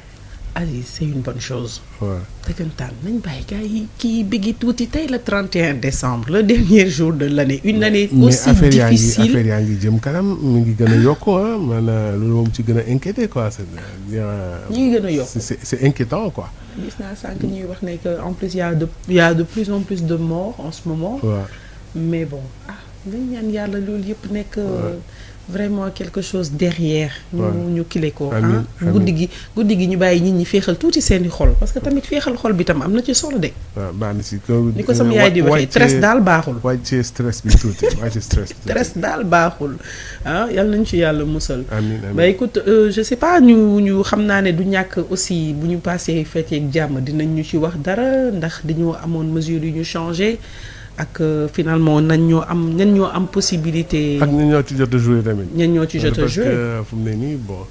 Aziz c'est une bonne chose. waaw dëggantaan nañ bàyyi gars yi kii biggi tuuti tey le 31 décembre le dernier jour de l'année une année aussi difficile mais affaire yaa ngi jëm kanam mu ngi gën a yokk man loolu moom ci gën a inquiété quoi ñu ngi gën a yokk c'est inquiétant quoi. gis naa sànq ñuy wax ne que en plus il y a de plus en plus de morts en ce moment. waaw mais bon nañ ñaan yàlla loolu yëpp nekk. vraiment quelque chose derrière. ñu kile ko guddi gi ñu bàyyi nit ñi féexal tuuti seeni xol parce que tamit féexal xol bi tam am na ci solo de. waaw baax na si ni ko sama yaay di waxee stress daal baaxul. wàcce stress bi tuuti wàcce stress daal baaxul yal nañu ci yàlla musal. amiin bah écoute je sais pas ñu xam naa ne du ñàkk aussi bu ñu passé fête yeeg jàmm dinañ ñu ci wax dara ndax dañoo amoon mesure yu ñu changé. ak finalement ñan ñoo am possibilité. ak ñan ñoo ci jot a jouer tamit. ñan ñoo ci jot a jouer parce que fu mu ne nii bon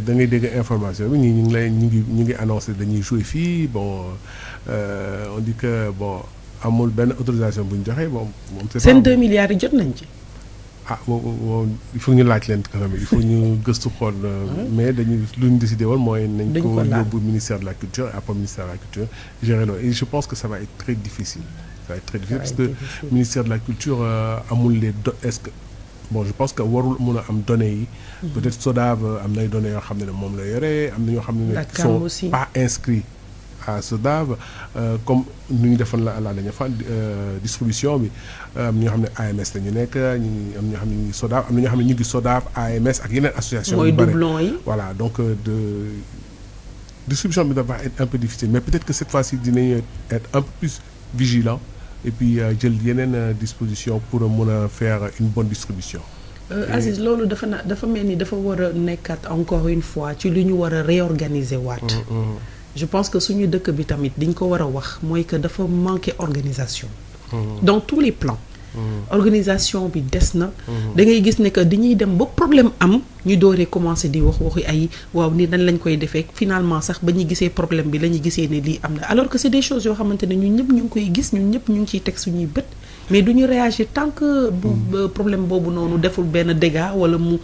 da ngay dégg information bi ñu ngi annoncé dañuy jouer fii bon on dit que bon amul benn autorisation bu ñu joxe bon. moom c'est seen 2 milliards yi jot nañ ci. moom il faut ñu laaj leen quand même il faut ñu gëstu xool. mais lu ñu décidé woon mooy. nañ ko yóbbu ministère de la culture et après ministère de la culture gérer loolu et je pense que ça va être très difficile. ça va être très difficile parce que ministère de la culture amul les est-ce que bon je pense que warul mun a am données yi. peut-être SODAV am nay données yoo xam ne moom la yore am na ñoo xam ne sont pas inscrits à SODAV comme nu ñu defoon la dernière fois distribution bi am na ñoo xam ne AMS la ñu nekk am na ñoo xam ne ñu ngi SODAV am na ñoo xam ne ñu ngi SODAV AMS ak yeneen association mooy doublon yi voilà donc de distribution bi dafa être un peu difficile mais peut-être que cette fois-ci dinañu être un peu plus vigilant et puis jël yeneen disposition pour mun a faire une bonne distribution. Aziz loolu dafa mel ni dafa war a nekkat encore une fois ci lu ñu war a réorganiser waat. je pense que suñu dëkk bi tamit diñ ko war a wax mooy que dafa manquer organisation. dans tous les plans. organisation bi des na. da ngay gis ne que dañuy dem ba problème am ñu dooree commencer di wax waxi ay waaw ni nan lañ koy defee finalement sax ba ñu gisee problème bi la ñu gisee ne lii am na alors que c'est des choses yoo xamante ne ñun ñëpp ñu ngi koy gis ñun ñëpp ñu ngi ciy teg suñuy bët mais du ñu réagir tant que problème boobu noonu deful benn dégât wala mu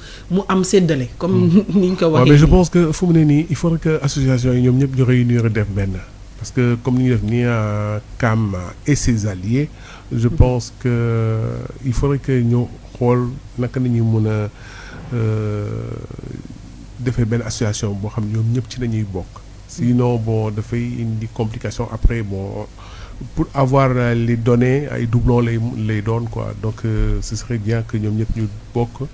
am séddale comme ni ñu ko waxee. mais je pense que fu mu ne nii il faudrait que association yi ñoom ñëpp ñu réunir def benn. Parce que comme ni ñu def nii CAM et ses alliés je pense que il faudrait que ñu xool naka nañuy mën a defee benn association boo xam ñoom ñëpp ci nañuy bokk. Sinon bon dafay indi complication après bon pour avoir les données ay doublons lay doon quoi donc ce serait bien que ñoom ñëpp ñu bokk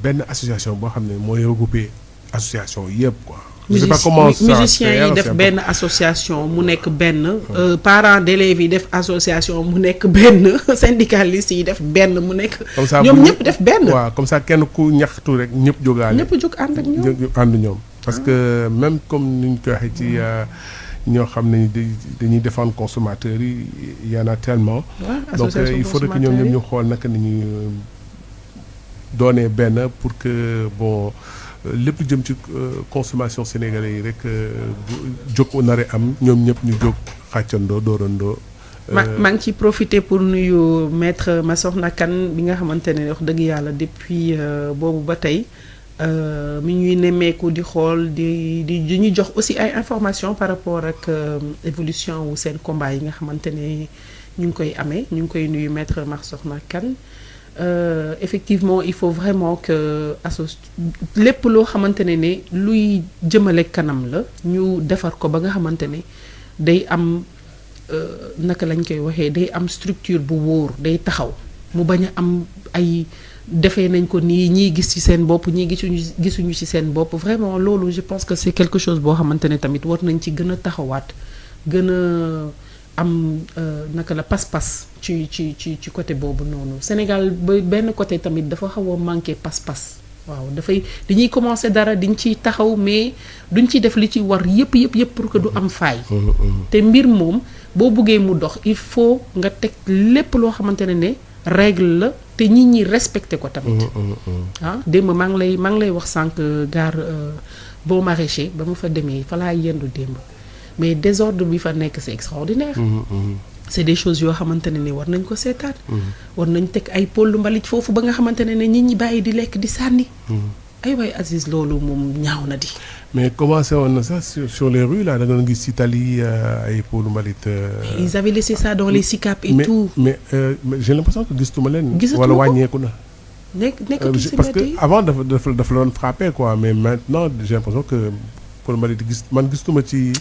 benn association boo xam ne mooy regrouper association yëpp quoi. Je sais pas comment ça musiciens yi def benn association mu nekk benn parents d'élèves yi def association mu nekk benn syndicalistes yi def benn mu nekk ñoom ñëpp def benn waaw comme ça kenn ku ñaxtu rek ñëpp jógaale ñëpp jóg ànd ak ñoom ànd ñoom parce que même comme ni ñu ko waxee ci ñoo xam ne dañuy défendre consommateurs yi y en a tellement donc il faudrait que ñoom ñëpp ñu xool naka ni ñuy doonee benn pour que bon lépp lu jëm ci consommation sénégalais yi rek jóg nare am ñoom ñëpp ñu jóg xàccandoo doorandoo. maa ngi ci profiter pour nuyu maître Massokhna Kane bi nga xamante ne wax dëgg yàlla depuis boobu ba tey mi ñuy nemmeeku di xool di ñu jox aussi ay informations par rapport ak évolution wu seen combat yi nga xamante ne ñu ngi koy amee ñu ngi koy nuyu maître Massokhna Kane. Effectivement il faut vraiment que lépp loo xamante ne luy jëmale kanam la ñu defar ko ba nga xamante ne day am naka lañ koy waxee day am structure bu wóor day taxaw mu bañ a am ay defee nañ ko nii ñii gis ci seen bopp ñii gisuñu ci seen bopp vraiment loolu je pense que c'est quelque chose boo xamante ne tamit war nañ ci gën a taxawaat gën a am naka la pas-pas ci côté boobu noonu Sénégal ba benn côté tamit dafa xaw a manqué pas-pas waaw dafay dañuy commencer dara diñ ciy taxaw mais duñ ci def li ci war yëpp pour que du am faay te mbir moom boo buggee mu dox il faut nga teg lépp loo xamante ne règle la te nit ñi respecté ko tamit démb maa ngi lay wax sànq gare Bon Maraîcher ba ma fa demee fa laa yendu démb mais désordre bi fa nekk c'est extraordinaire c'est des choses yoo xamante ne war nañ ko seetaat war nañ teg ay pôle mbalit foofu ba nga xamante ne nit ñi bàyyi di lekk di sànni ay waay Aziz loolu moom ñaaw na di mais commencé woon na sax sur les rues là da nga gis ci tali ay pôle mbalit ils avaient laissé ça dans les SICAP et tout mais j'ai l'impression que gisatuma leen wala wàññeeku na nekkatul si parce que avant dafa doon frappé quoi mais maintenant j'ai l'impression que pour mbalit man gisatuma ci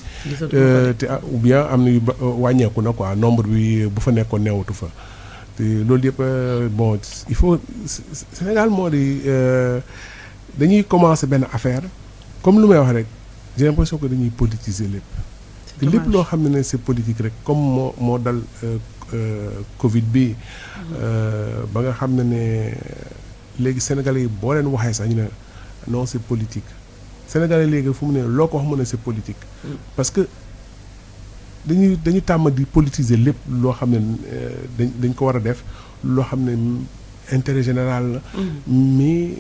te ou bien am na yu wàññeeku na quoi nombre bi bu fa nekkoon newatu fa te loolu yëpp bon il faut Sénégal moo di dañuy commencer benn affaire comme lu may wax rek j'ai l'impression que dañuy politiser lépp te lépp loo xam ne c'est politique rek comme moo dal Covid bi ba nga xam ne léegi Sénégalais yi boo leen waxee sax ñu ne non c'est politique Sénégalais léegi fu mu ne loo ko wax mu ne c'est politique parce que dañu tàmm di politiser lépp loo xam ne dañ ko war a def loo xam ne intérêt général la mais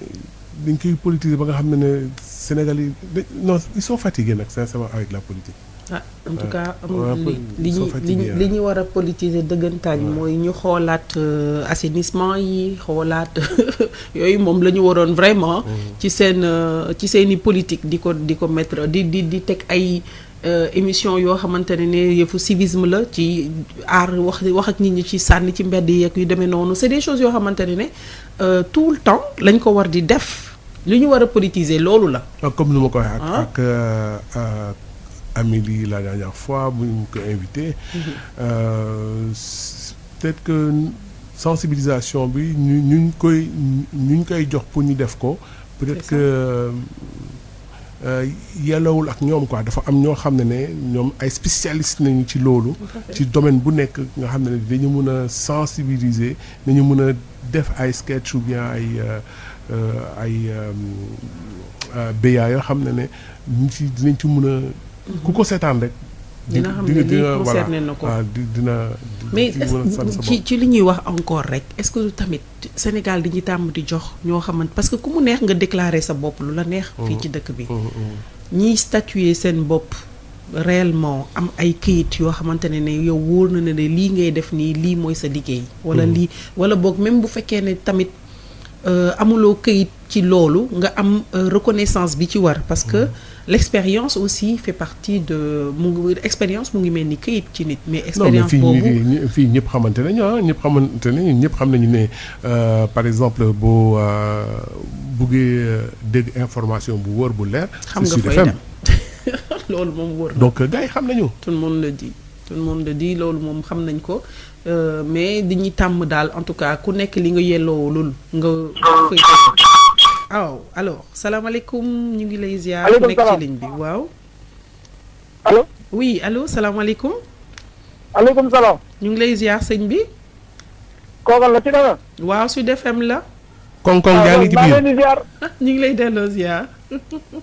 dañ koy politiser ba nga xam ne Sénégalais yi non ils sont fatigués nag sincèrement avec la politique en tout cas li ñu war a politiser dëggantaan mooy ñu xoolaat assainissement yi xoolaat yooyu moom la ñu waroon vraiment ci seeni politique di ko mettre di teg ay émission yoo xamante ne yëfu civisme la ci aar wax ak nit ñi ci sànni ci mbedd yeeg yu demee noonu c'est des choses yoo xamante ne tout le temps lañ ko war di def li ñu war a politiser loolu la comme nu ma ko waxee ak Amélie la dernière fois bu ñu ko invité peut-être que sensibilisation bi ñu koy jox pour ñu def ko peut-être que yellawul ak ñoom quoi dafa am ñoo xam ne ñoom ay spécialistes nañu ci loolu ci domaine bu nekk nga xam ne dañu mën a sensibiliser dañu mën a def ay sketch ou bien ay béya yoo xam ne ñu ci dinañ ci mën a ku ko seetaan rek dina xam ne lii concerné na ko mais ci li ñuy wax encore rek est-ce que tamit Sénégal dañuy tàmm di jox ñoo xamante parce que ku mu neex nga déclarer sa bopp lu la neex. fii ci dëkk bi. ñiy statuer seen bopp réellement am ay këyit yoo xamante ne yow wóor na ne lii ngay def nii lii mooy sa liggéey. wala lii wala boog même bu fekkee ne tamit amuloo këyit ci loolu nga am reconnaissance bi ci war parce que l'expérience aussi fait partie de expérience mu ngi mel ni këyit ci nit. mais expérience boobu fii ñëpp xamante nañu ñëpp xamante nañu ñëpp xam nañu ne par exemple boo buggee dégg information bu wóor bu leer. xam nga fay dem loolu moom wóor na. donc gars yi xam nañu. tout le monde le dit loolu moom xam nañ ko mais dañuy tàmm daal en tout cas ku nekk li nga yelloo loolu nga. waaw alors salaamaaleykum ñu ngi lay ziar. aleykum nekk ci ligne bi waaw. allo. oui allo salaamaaleykum. aleykum salaam. ñu ngi lay ziar sëñ bi. kooku la ci dara. waaw Sud FM la. koŋ-koŋ yaa ngi ci biir maa ngi leen di ziar. ñu ngi lay delloo ziar.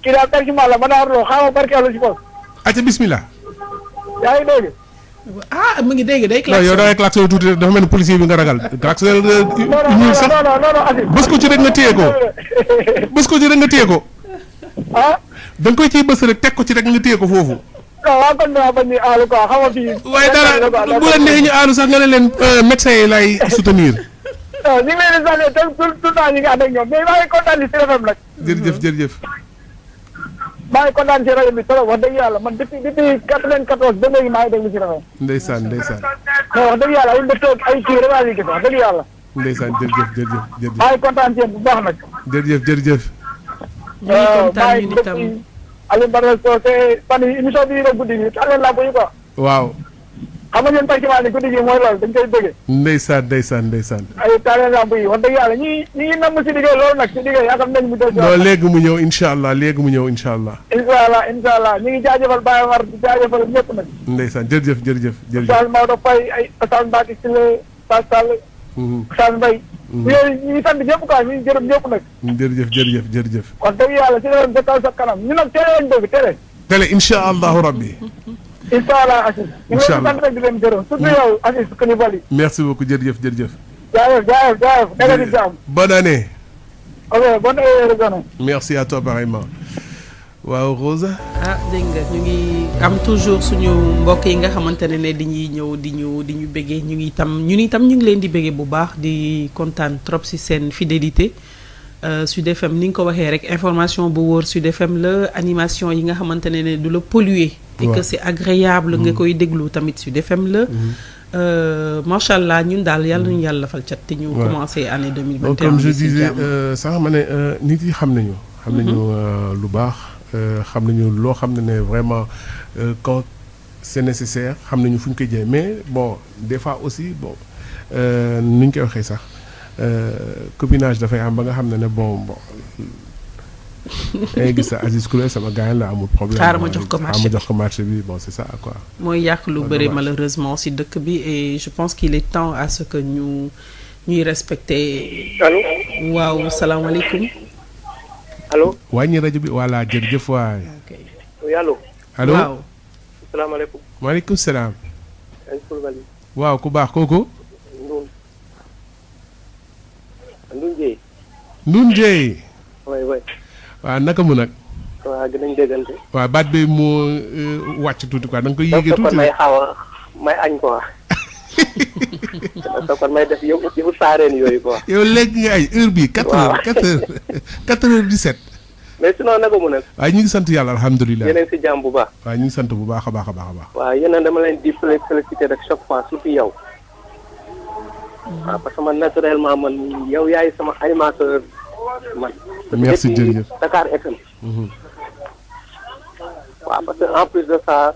kii daal teg ci la ma daal loo xaaral barkeelu ci kaw. acca bismillah. yaa ngi dégg. ah mu ngi dégg day klaxon. yow da ngay klaxon tuuti dafa mel ni policier bi nga ragal. klaxon ñuul sax bës ko ci rek nga téye ko. bës ko ci rek nga téye ko. ah. da nga koy ciy bës rek teg ko ci rek nga téye ko foofu. non waaw kon maa bañ ni aalu quoi xam nga fii. waaye dara bu la neexee ñu aalu sax nga ne leen médecin yi lay soutenir. non ñu ngi leen di sant tout le temps ñu ngi ànd ak ñoom mais maa ngi kontaan ci Sud FM nag. jërëjëf. maa ngi kontaan ci rajo bi trop wax dëgg yàlla man depuis 94 ba léegi maa ngi déglu ci rajo. ndeysaan. mais wax dëgg yàlla ay mbëttoog ay kii rek laa gis wax dëgg yàlla. ndeysaan jërëjëf. maa ngi kontaan ci yéen bu baax nag. jërëjëf. ñu ngi kontaan ñu itam Aliou Badara Socé fan yi émission bi ñu guddi gi tànnal laa ko yi quoi. waaw. xam nga ñun taximaan ni guddi gi mooy loolu dañ koy bëggee. ndeysaan. ay tànnal laa yi wax dëgg yàlla ñi ngi namm si liggéey loolu nag si liggéey yaakaar nañ mu des. non léegi mu ñëw incha allah incha allah. incha allah ñu ngi jaajëfal Baye War di jaajëfal ñëpp nag. ndeysaan jërëjëf. Oustaz Maodo Faye ay Oustaz Mbacke Sylla Oustaz Sall. Oustaz Mbaye. ñu ngi sant ñëpp quoi ñu ngi gërëm ñëpp nag. jërëjëf. wax dëgg yàlla si la doon sa kanam ñu nag télé lañ bëgg télé incha allahu rabbi. incha allah Assis. incha allah ñu ngi leen di sant rek di leen gërëm surtout yow Assis Coulibaly. merci beaucoup jërëjëf. jaajëf. dégg nga di jàmm. bonne année. ok bonne année. merci à toi pareillement. waaw Rosa. dégg nga ñu ngi am toujours suñu mbokk yi nga xamante ne dañuy ñëw di ñu bëggee ñu ngi leen di bëggee bu baax di kontaan trop ci seen fidélité. Sud FM ni nga ko waxee rek information bu wóor Sud FM la animation yi nga xamante ne du la polluer. et que c'est agréable nga koy déglu tamit Sud FM la. macha allah ñun daal yàlla nañu yàlla fal cat te ñu commencé année 2021. donc comme je disais sax ma ne nit yi xam nañu lu baax xam nañu loo xam ne vraiment quand c'est nécessaire xam nañu fu ñu koy jëlee mais bon des fois aussi bon nu ñu koy waxee sax. copinage dafay am ba nga xam ne bon dangay gis sa Aziz Koulé sama gars la amul problème. xaaral ma jox ko marché bi bon c'est ça quoi. mooy yàq lu bëri malheureusement ci dëkk bi et je pense qu'il est temps à ce que ñuy respecter. allo. waaw salaamaaleykum. allo. wàññi rajo bi voilà jërëjëf waay. oui allo. allo waaw. salaamaaleykum. maaleykum salaam. waaw ku baax kooku. Ndoun Dieye. oui. waaw naka mu nag. waaw gën nañ déggante. waaw baat bi moo wàcc tuuti quoi da nga koy yéegee tuuti. may xaw a may añ quoi. kon may def yow saareen yooyu quoi. yow léegi nga ay heure bii 4h17. mais sinon naka mu nag. waaw ñu ngi sant yàlla alhamdulilah. yeneen si jàmm bu baax. waaw ñu ngi sant bu baax a baax. waaw yeneen dama leen di féliciter rek chaque fois surtout yow. waaw parce que man naturellement man yow yaay sama animateur man. merci jërëjëf Dakar FM. waaw parce que en plus de ça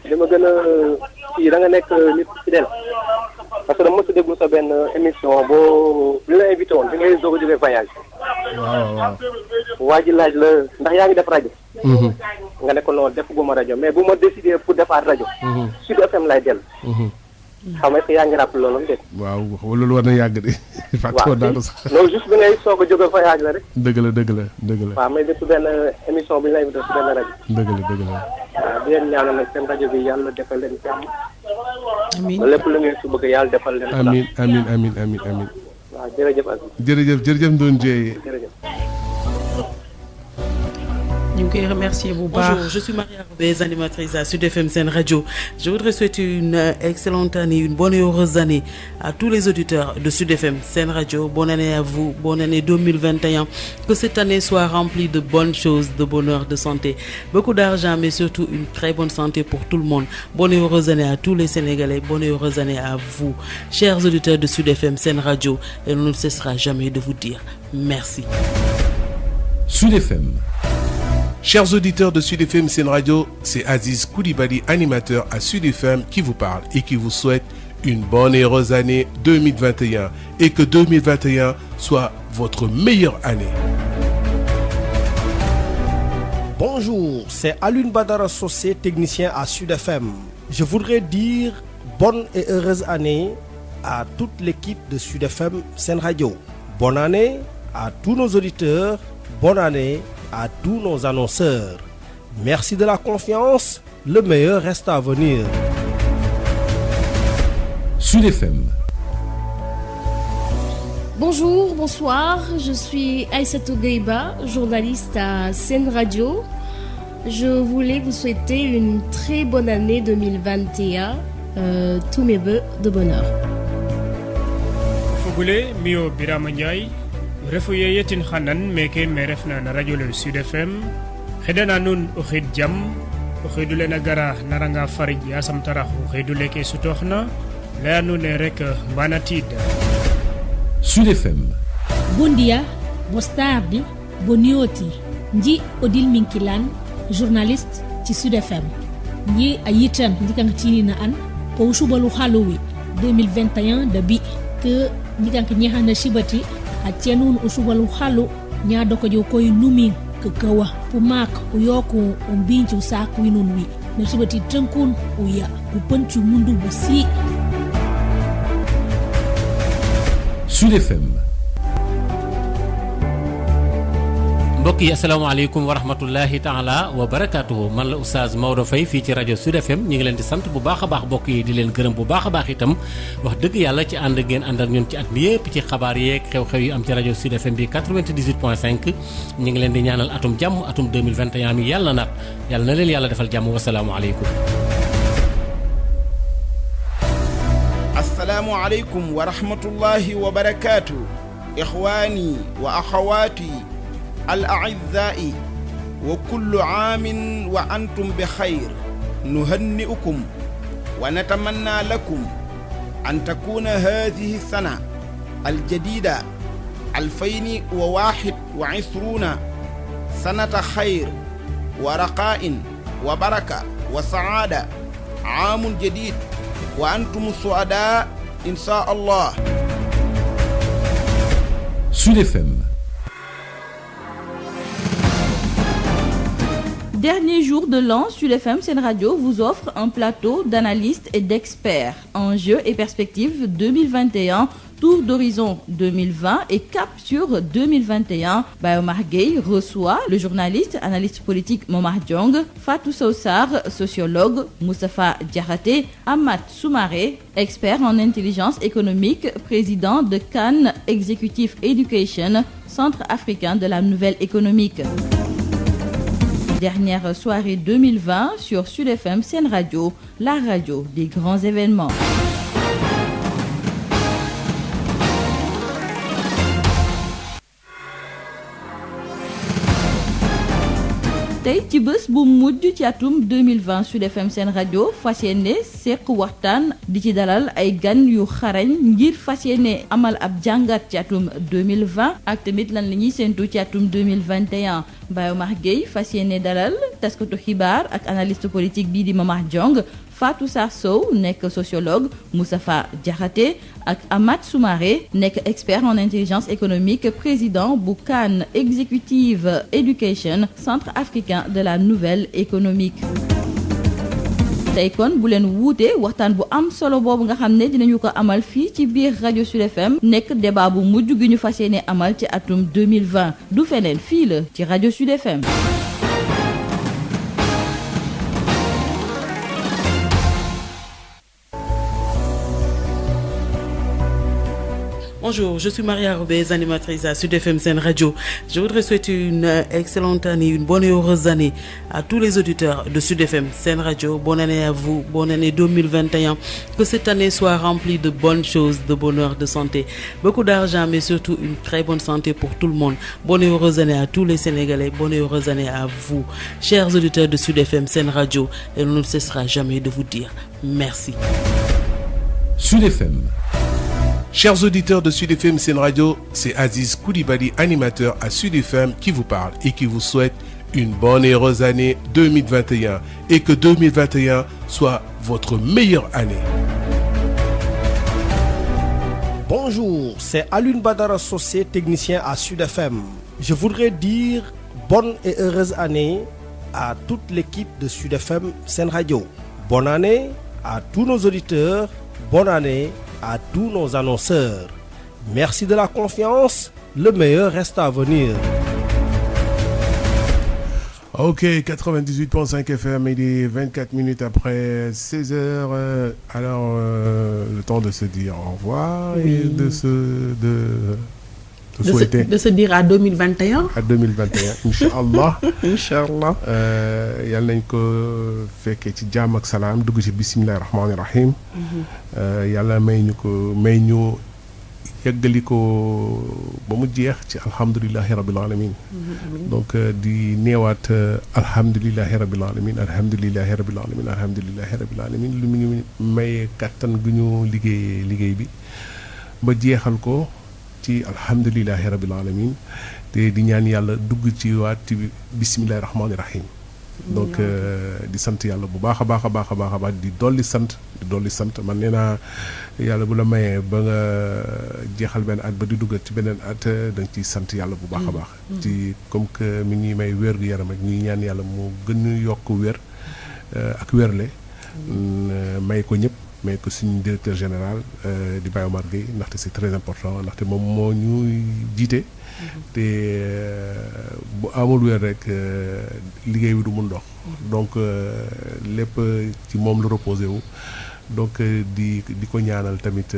dama gën a kii da nga nekk nit fidèle parce que dama mos a déglu sa benn émission boo bi la invité woon bi ngay soog a jógee voyage. waaw. waa ji laaj la ndax yaa ngi def rajo. nga ne ko non defuguma rajo mais bu ma décidé pour defaat rajo. Sud FM lay dellu. xam nga est-ce que yaa ngi rappelé loolu de. waaw loolu war na yàgg de. fàttali woon naa ko sax non juste bi ngay soog a jóge voyage la rek. dëgg la. waaw mais depuis benn émission bi ñu lay invité si benn rajo. dëgg la. waaw di leen ñaanal nag seen rajo bi yàlla defal leen jàmm. amiin ba lépp lu ngeen si bëgg yàlla defal leen. amiin amiin amiin amiin amiin. waaw jërëjëf Aziz. jërëjëf Ndoye Dieye. ñu ngi koy remercier bu baax. Bonjour, je suis Maria Robès, animatrice à Sud FM Sen Radio. Je voudrais souhaiter une excellente année, une bonne et heureuse année à tous les auditeurs de Sud FM Sen Radio. Bonne année à vous, bonne année 2021. Que cette année soit remplie de bonnes choses, de bonheur, de santé, beaucoup d'argent, mais surtout une très bonne santé pour tout le monde. Bonne et heureuse année à tous les Sénégalais, bonne et heureuse année à vous, chers auditeurs de Sud FM Sen Radio. Et on ne cessera jamais de vous dire merci. Sud FM. Chers auditeurs de Sud FM Sen Radio, c'est Aziz Koulibaly, animateur à Sud FM, qui vous parle et qui vous souhaite une bonne et heureuse année 2021 et que 2021 soit votre meilleure année. Bonjour, c'est Alioune Badara Socé, technicien à Sud FM. Je voudrais dire bonne et heureuse année à toute l'équipe de Sud FM Sen Radio. Bonne année à tous nos auditeurs, bonne année à tous nos annonceurs. Merci de la confiance, le meilleur reste à venir. Sud FM. Bonjour, bonsoir, je suis Aïssatou Gueiba, journaliste à Sen Radio. Je voulais vous souhaiter une très bonne année 2021, tous mes vœux de bonheur. Fogule mio Birama Ndiaye refuye yetin xanan meke me refna na radio le Sud FM xedana nun o xid jam o xidule na gara naranga farij yasam tarax o xidule ke sutoxna leya nune rek mbanatid. Sud FM. Bon dia, bostardi, bonioti, nji Odile Minkilan, journaliste ci Sud FM. Nji a yitam ndikang tini na an ko ushubalu halowi 2021 da bi ke ndikang nyahana shibati a tienun ushubalu halo nya doko jo koy numi ke kawa pumak uyoku umbinchu saku winunwi na shibati tankun uya upanchu mundu busi. Sud FM. mbokk yi asalaamaaleykum wa rahmatullahi taala wa barakaatuhu man la oustaz Maodo Faye fii ci rajo Sud FM ñu ngi leen di sant bu baax a baax mbokk yi di leen gërëm bu baax a baax itam wax dëgg yàlla ci ànd ngeen ànd ak ñun ci at mi yëpp ci xabaar yeeg xew-xew yi am ci rajo Sud FM bi 98.5 ñu ngi leen di ñaanal atum jàmm atum 2021 mi yàlla na naat yàlla na leen yàlla defal jàmm wasalaamualeykum. asalaamualeykum wa rahmatullahi wa barakaatu. ixwaani wa axawaati الأعزاء وكل عام وأنتم بخير نهنئكم ونتمنى لكم أن تكون هذه السنة الجديدة 2021 سنة خير ورقاء وبركة وسعادة عام جديد وأنتم السعداء إن شاء الله. Sud FM. Dernier jour de l'an, Sud FM Sen Radio vous offre un plateau d'analystes et d'experts. Enjeux et perspectives 2021, tour d'horizon 2020 et cap sur 2021. Omar Gueye reçoit le journaliste, analyste politique Momar Diong, Fatou Sawsar, sociologue, Moustapha Diakhaté, Ahmad Soumaré, expert en intelligence économique, président de Cannes Executive Education, Centre africain de la nouvelle économique. Dernière soirée 2020 sur Sud FM Sen Radio, la radio des grands événements. tey ci bés bu mujj ci atum 2020 Sud FM Sen Radio fas yéene seq waxtaan di ci dalal ay gan yu xarañ ngir fas yéene amal ab jàngat ci atum 2020 ak tamit lan la ñuy séntu ci atum 2021 Baye Omar Gueye fas yéene dalal taskatu xibaar ak analyste politique bii di Momar Diong Fatou Sarr Sow nekk sociologue, Moustapha Diakhaté ak Ahmad Soumaré nekk expert en intelligence économique, président bu Cannes Executive Education, Centre africain de la nouvelle économique. tey kon bu leen wuute waxtaan bu am solo boobu nga xam ne dinañu ko amal fii ci biir rajo Sud FM nekk débat bu mujj gi ñu fas yéene amal ci atum 2020 du feneen fii la ci rajo Sud FM. Bonjour, je suis Maria Robez, animatrice à Sud FM Sen Radio. Je voudrais souhaiter une excellente année, une bonne et heureuse année à tous les auditeurs de Sud FM Sen Radio. Bonne année à vous, bonne année 2021. Que cette année soit remplie de bonnes choses, de bonheur, de santé, beaucoup d'argent, mais surtout une très bonne santé pour tout le monde. Bonne et heureuse année à tous les Sénégalais, bonne et heureuse année à vous, chers auditeurs de Sud FM Sen Radio. Et on ne cessera jamais de vous dire merci. Sud FM. Chers auditeurs de Sud FM Sen Radio, c'est Aziz Koulibaly, animateur à Sud FM, qui vous parle et qui vous souhaite une bonne et heureuse année 2021 et que 2021 soit votre meilleure année. Bonjour, c'est Alioune Badara Socé, technicien à Sud FM. Je voudrais dire bonne et heureuse année à toute l'équipe de Sud FM Sen Radio. Bonne année à tous nos auditeurs, bonne année à tous nos annonceurs. Merci de la confiance, le meilleur reste à venir. Ok, 98.5 FM, il est 24 minutes après 16h. Alors, le temps de se dire au revoir et de souhaiter. De se dire à 2021. À 2021, Inch'Allah. Inch'Allah. Yàlla nañ ko fekkee ci jàmm ak salaam dugg ci bismillahi rahmaani rahim. Yàlla may ñu yeggali ko ba mu jeex ci alhamdulillahi rabbil alamin. Donc di neewaat alhamdulillahi rabbil alamin, alhamdulillahi rabbil alamin, alhamdulillahi rabbil alamin lu mu ngi may kattan gu ñu liggéey bi ba jeexal ko ci alhamdulillahi rabbil alamin te di ñaan yàlla dugg ci waat ci bismillahi rahmaani rahim. Donc di sant yàlla bu baax a baax di dolli sant man nee naa yàlla bu la mayee ba nga jeexal benn at ba di duggat ci beneen at da nga ciy sant yàlla bu baax a baax. ci comme que mi ngi may wér gu yaram ak ñuy ñaan yàlla mu gën a yokk wér ak wérle may ko ñëpp. mais que suñu directeur général di Baye Omar Gueye ndaxte c'est très important ndaxte moom moo ñuy jiite te bu amul weer rek liggéey bi du mun dox donc lépp ci moom la reposé wu donc di ko ñaanal tamit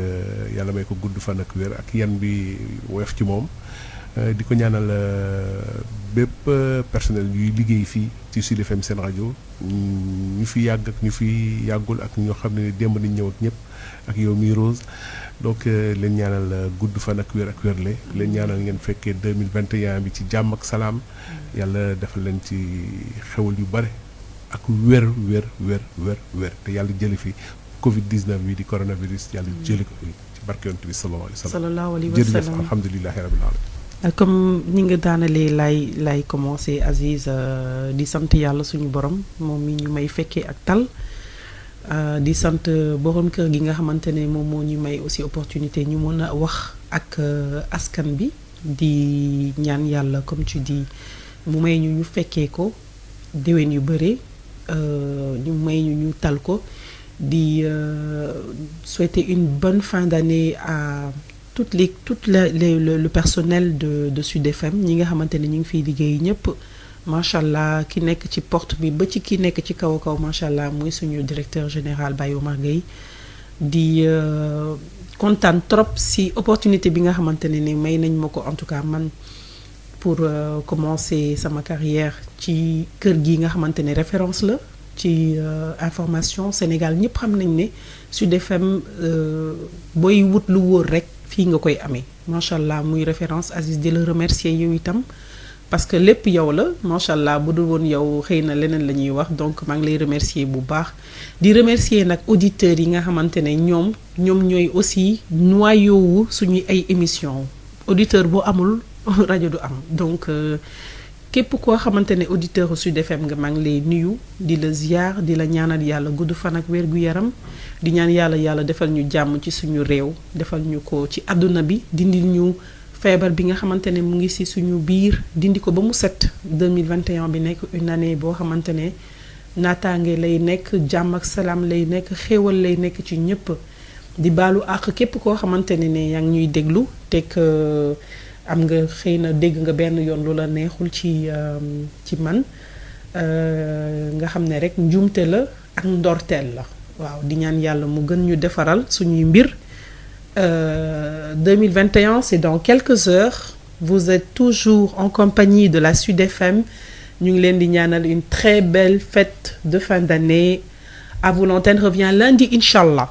yàlla may ko gudd fan ak wér ak yan bi woyof ci moom di ko ñaanal bépp personnel yuy liggéey fii ci Sud FM Sen Radio ñu fi yàgg ak ñu fi yàggul ak ñoo xam ne démb nañ ñëw ak ñëpp ak yow mi Rose donc leen ñaanal gudd fan ak wérle leen ñaanal ngeen fekkee 2021 bi ci jàmm ak salaam yàlla defal leen ci xewal yu bare ak wér te yàlla jëli fi Covid 19 bi di coronavirus yàlla jëli ko fi ci barke Yonent bi sallallahu alayhi wa sallam jërëjëf alhamdulillahi rabbil alamin. Comme ni nga daanalee lay commencé Aziz di sant yàlla suñu borom moom mi ñu may fekkee ak tal di sant borom kër gi nga xamante ne moom moo ñu may aussi opportunité ñu mën a wax ak askan bi di ñaan yàlla comme tu dis mu may ñu fekkee ko déwén yu bëre ñu may ñu tal ko di souhaiter une bonne fin d'année à le personnel de Sud FM ñi nga xamante ne ñu ngi fiy liggéey ñëpp macha allah ki nekk ci porte bi ba ci ki nekk ci kaw macha allah muy suñu directeur général Baye Omar Gueye di kontaan trop si opportunité bi nga xamante ne ni may nañ ma ko en tout cas man pour commencer sama carrière ci kër gi nga xamante ne référence la ci information Sénégal ñëpp xam nañ ne Sud FM booy wut lu wóor rek. fii nga koy amee macha allah muy référence Aziz di la remercier yow itam parce que lépp yow la macha allah bu dul woon yow xëy na leneen la ñuy wax donc maa ngi lay remercier bu baax di remercier nag auditeurs yi nga xamante ne ñoom ñooy aussi noyau wu suñuy ay émission auditeur bu amul rajo du am donc képp koo xamante ne auditeur Sud FM nga maa ngi lay nuyu di la ziar di la ñaanal yàlla gudd fan ak wér gu yaram di ñaan yàlla defal ñu jàmm ci suñu réew defal ñu ko ci àdduna bi dindi ñu feebar bi nga xamante ne mu ngi ci suñu biir dindi ko ba mu set 2021 bi nekk une année boo xamante ne naataange lay nekk jàmm ak salaam lay nekk xéewal lay nekk ci ñëpp di baalu àq képp koo xamante ne yaa ngi ñuy déglu teg am nga xëy na dégg nga benn yoon lu la neexul ci man nga xam ne rek njuumte la ak ndorteel la waaw di ñaan yàlla mu gën ñu defaral suñuy mbir 2021, c'est dans quelques heures. Vous êtes toujours en compagnie de la Sud FM. Ñu ngi leen di ñaanal une très belle fête de fin d'année. À vous, l'antenne revient lundi, Inch'Allah.